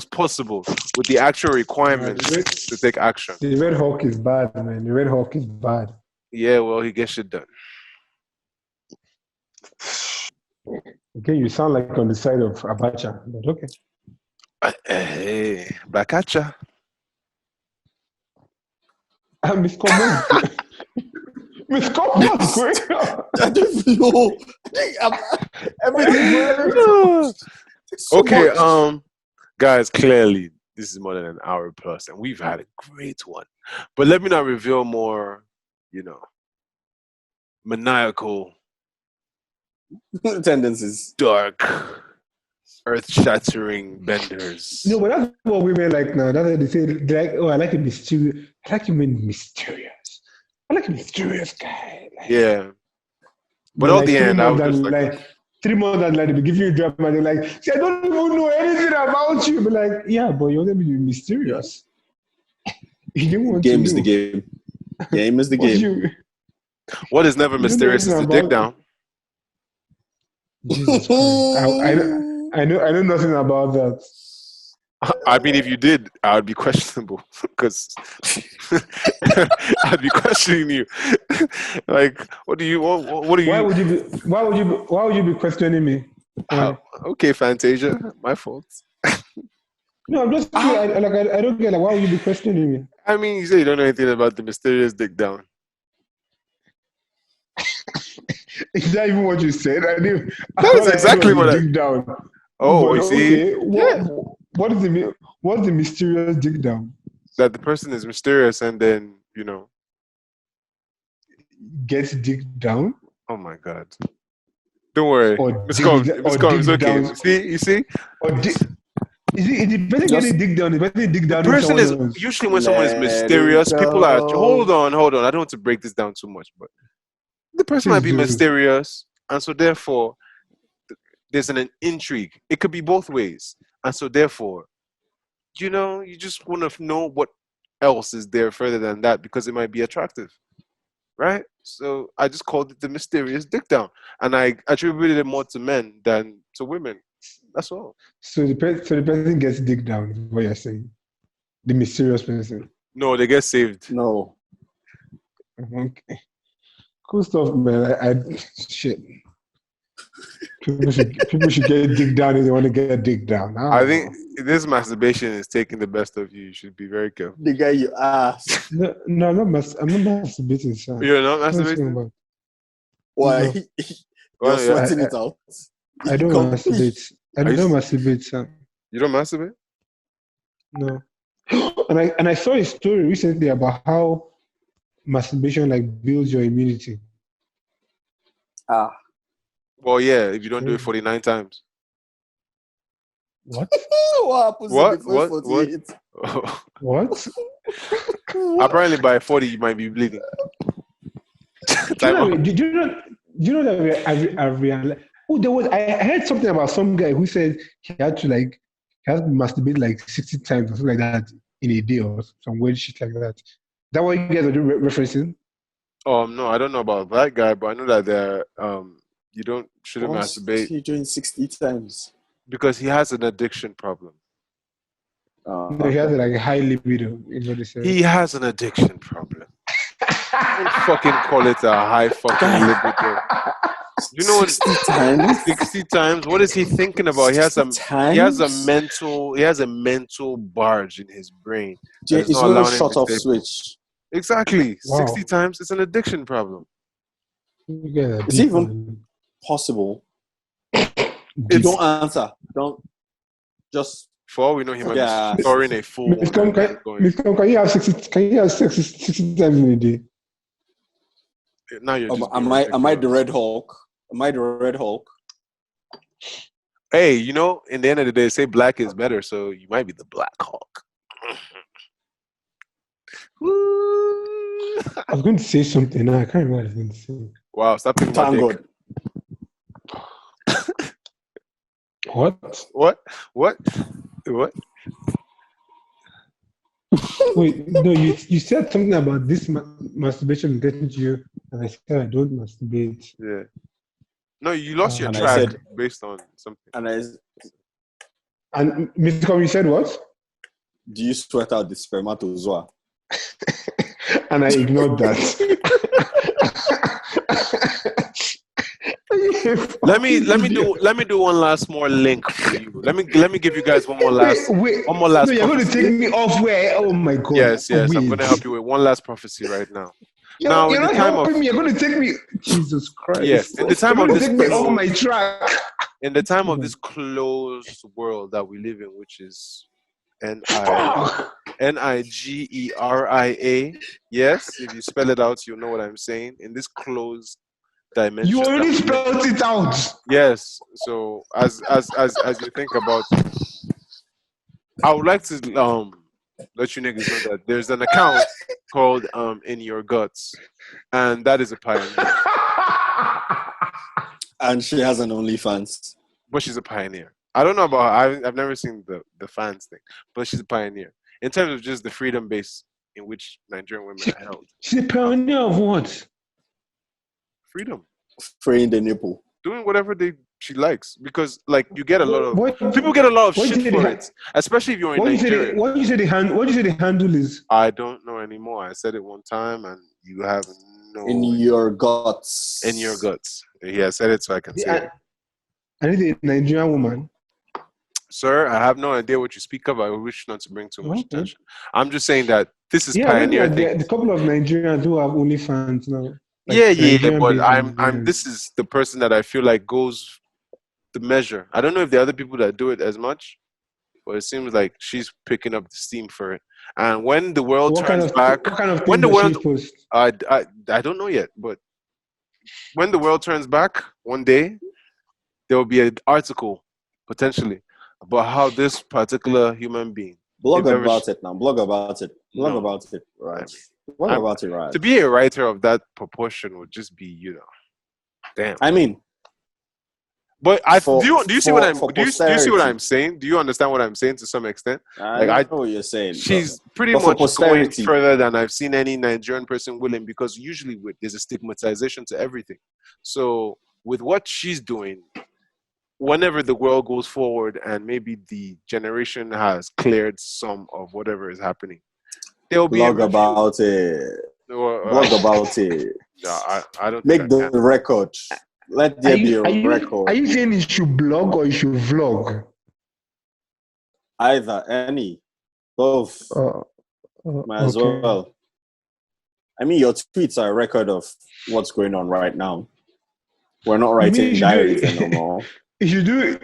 possible with the actual requirements to take action. The Red Hawk is bad, man. The Red Hawk is bad. Yeah, well, he gets shit done. Okay, you sound like on the side of Abacha, but okay. Hey, back at ya. Miss Commons. Miss Commons. I don't even know. Everything. Okay, guys, clearly this is more than an hour plus, and we've had a great one. But let me not reveal more, maniacal, tendencies, dark, earth-shattering benders. No, but that's what women like now. That's what they say. They're like, oh, I like a mysterious. I like women mysterious. I like a mysterious guy. Like, yeah. But at the end, I was just like 3 months and like they be giving you drama. They're like, see, I don't even know anything about you. But like, yeah, but you're gonna be mysterious. You don't want game to is the game. Game is the game. What is never mysterious is the dick down. Jesus Christ. I know nothing about that. I mean, if you did, I would be questionable because I'd be questioning you. Like, what do you? Why would you be questioning me? Okay, Fantasia, my fault. No, I'm just I don't get why would you be questioning me? I mean, you say you don't know anything about the mysterious dick down. Is that even what you said? That's exactly what I. Dig down. Oh, you see? Okay, what's the mysterious dig down? That the person is mysterious and then, gets dig down? Oh my God. Don't worry. It's okay. See, you see? Is the person getting dig down? The person dig down. The person is usually when someone is mysterious, people are hold on. I don't want to break this down too much, but the person might be mysterious, and so therefore there's an intrigue. It could be both ways. And so therefore, you just want to know what else is there further than that because it might be attractive. Right? So I just called it the mysterious dick down. And I attributed it more to men than to women. That's all. So the person gets dick down, is what you're saying. The mysterious person. No, they get saved. No. Okay. Cool stuff, man. Shit. People should get dick down if they want to get dick down. I think this masturbation is taking the best of you. You should be very careful. The guy you asked. No, I'm not masturbating, sir. You're not masturbating? Why? No. You're sweating it out. I don't masturbate. I don't masturbate, sir. You don't masturbate? No. And I saw a story recently about how masturbation builds your immunity. Well, yeah, if you don't do it 49 times. What? What happens what? before 48? What? Apparently by 40 you might be bleeding. Do you know that I realized? Oh, I heard something about some guy who said he had to masturbate 60 times or something like that in a day or some weird shit like that. Is that what you guys are referencing? No, I don't know about that guy, but I know that you shouldn't What's masturbate he doing 60 times? because he has an addiction problem. No, he has like a high libido, is what they said. He has an addiction problem. Don't fucking call it a high fucking libido. You know what? 60 times? 60 times. What is he thinking about? He has a mental barge in his brain. It's not no allowing him shut to off stay- switch. Exactly. Wow. 60 times. It's an addiction problem. You guys are It's deep, even man. possible. Deep. Don't answer. Don't just. For all we know, he might Yeah. be storing a full. Miss Kong, can you have 60 times in a day? Now you're just Am I the Red Hulk? Am I the Red Hulk? Hey, in the end of the day, say black is better, so you might be the Black Hawk. Woo. I was going to say something. No, I can't remember what I was going to say. Wow, stop thinking about Thank dick. What? What? Wait, no, you said something about this masturbation getting to you, and I said I don't masturbate. Yeah. No, you lost your And I track said- based on something. And Mr. Com, you said what? Do you sweat out the spermatozoa? And I ignored that. Let me do one last more link for you. Let me give you guys one more last. Wait. One more last No, you're going to prophecy. take me off where? Oh my God. Yes. I'm Wait. going to help you with one last prophecy right now. You're Now, in not the time helping of- me. You're going to take me. Jesus Christ. Yes, in the time you're of going this to take me off my track. in the time of this closed world that we live in, which is Nigeria. Yes, if you spell it out, you'll know what I'm saying. In this closed dimension. You already that we live in. spelled it out. Yes. So as you think about it, I would like to let you niggas know that there's an account called In Your Guts, and that is a pioneer. And she has an OnlyFans. But she's a pioneer. I don't know about her. I've never seen the fans thing, but she's a pioneer in terms of just the freedom base in which Nigerian women are held. She's a pioneer of what? Freedom, Fraying the nipple. doing whatever she likes, because like you get a lot of What- people get a lot of what shit did for they it, especially if you're in What you Nigeria. say the handle is? I don't know anymore. I said it one time, and you have no In your guts. in your guts. He has said it, so I can say it. I need a Nigerian woman. Sir, I have no idea what you speak of. I wish not to bring too much Okay. attention. I'm just saying that this is Yeah, pioneer the thing. couple of Nigerians who have OnlyFans now. Like Yeah, Nigerian but based I'm Nigerians. this is the person that I feel like goes the measure. I don't know if the other people that do it as much, but it seems like she's picking up the steam for it. And when the world turns back, What kind of when thing the does she world post? I don't know yet, but when the world turns back one day, there will be an article potentially about how this particular human being Blog if ever about it now. Blog about it. Blog No. about it. Right. I mean, Blog I'm- about it, right. to be a writer of that proportion would just be, damn. I mean, But do you see what I'm for do you see what posterity. I'm saying? Do you understand what I'm saying to some extent? I Like, know what you're saying. She's pretty but for much going posterity. further than I've seen any Nigerian person willing, because usually there's a stigmatization to everything. So with what she's doing, whenever the world goes forward and maybe the generation has cleared some of whatever is happening, there'll be blog about it. Blog about it. No, I don't Make think I the can. record. Let there be a record. Are you saying you should blog or you should vlog? Either, any, both. Might as okay. well. I mean, your tweets are a record of what's going on right now. We're not writing diaries anymore. You should do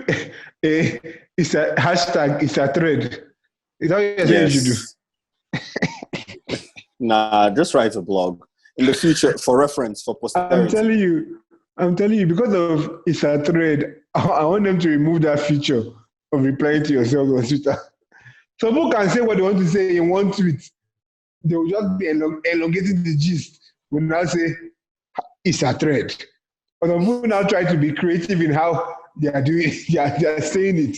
it's a hashtag, it's a thread. Is that what you're saying you should do? Nah, just write a blog. In the future, for reference, for posterity. I'm telling you, because of it's a thread, I want them to remove that feature of replying to yourself on Twitter. So people can say what they want to say in one tweet. They will just be elongating the gist. We'll now say it's a thread. But some people now try to be creative in how they are doing. They are saying it.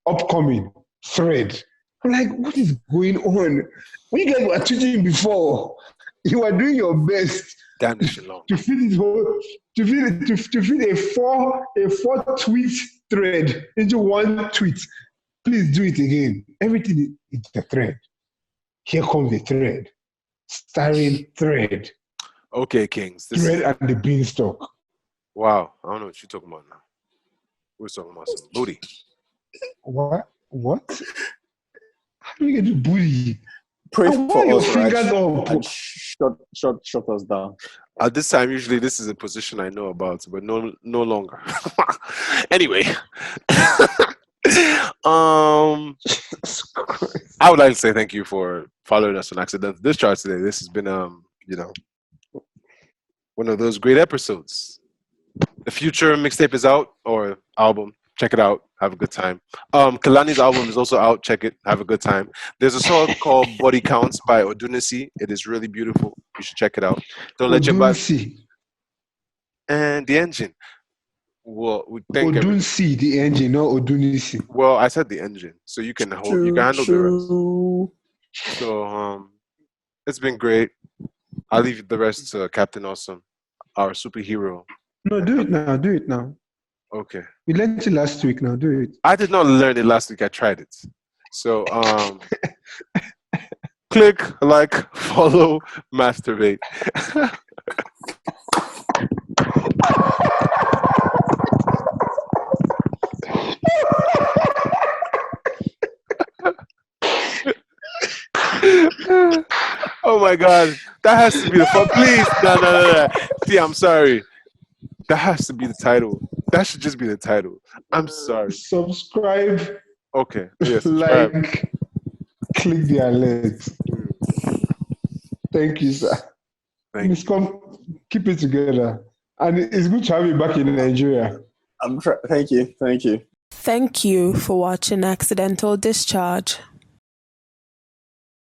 Upcoming thread. I'm like, what is going on? When you guys were tweeting before, you were doing your best Damn this shit long. to fit it whole, to fit a four tweet thread into one tweet. Please do it again. Everything is a thread. Here comes the thread. Starring thread. Okay, Kings. Thread and the beanstalk. Wow. I don't know what you're talking about now. We're talking about some booty. What? How do you get to booty? Pray And why for your us, fingers Raj, up? and shut us down. At this time, usually this is a position I know about, but no longer. Anyway. I would like to say thank you for following us on Accidental Discharge today. This has been one of those great episodes. The future mixtape is out, or album. Check it out. Have a good time. Kalani's album is also out. Check it. Have a good time. There's a song called Body Counts by Odunisi. It is really beautiful. You should check it out. Don't let your body. And The Engine. Well, we thank Odunsi, the engine, not Odunisi. Well, I said The Engine, so you can handle the rest. So it's been great. I'll leave the rest to Captain Awesome, our superhero. No, do it now. Okay. We learned it last week. Now do it. I did not learn it last week. I tried it. So click, like, follow, masturbate. Oh my God, that has to be the fun. Please, no. See, I'm sorry. That has to be the title. That should just be the title. I'm sorry. Subscribe. Okay. Yes. Subscribe. Like. Click the alert. Thank you, sir. Miss Com, keep it together. And it's good to have you back in Nigeria. Thank you. Thank you for watching Accidental Discharge.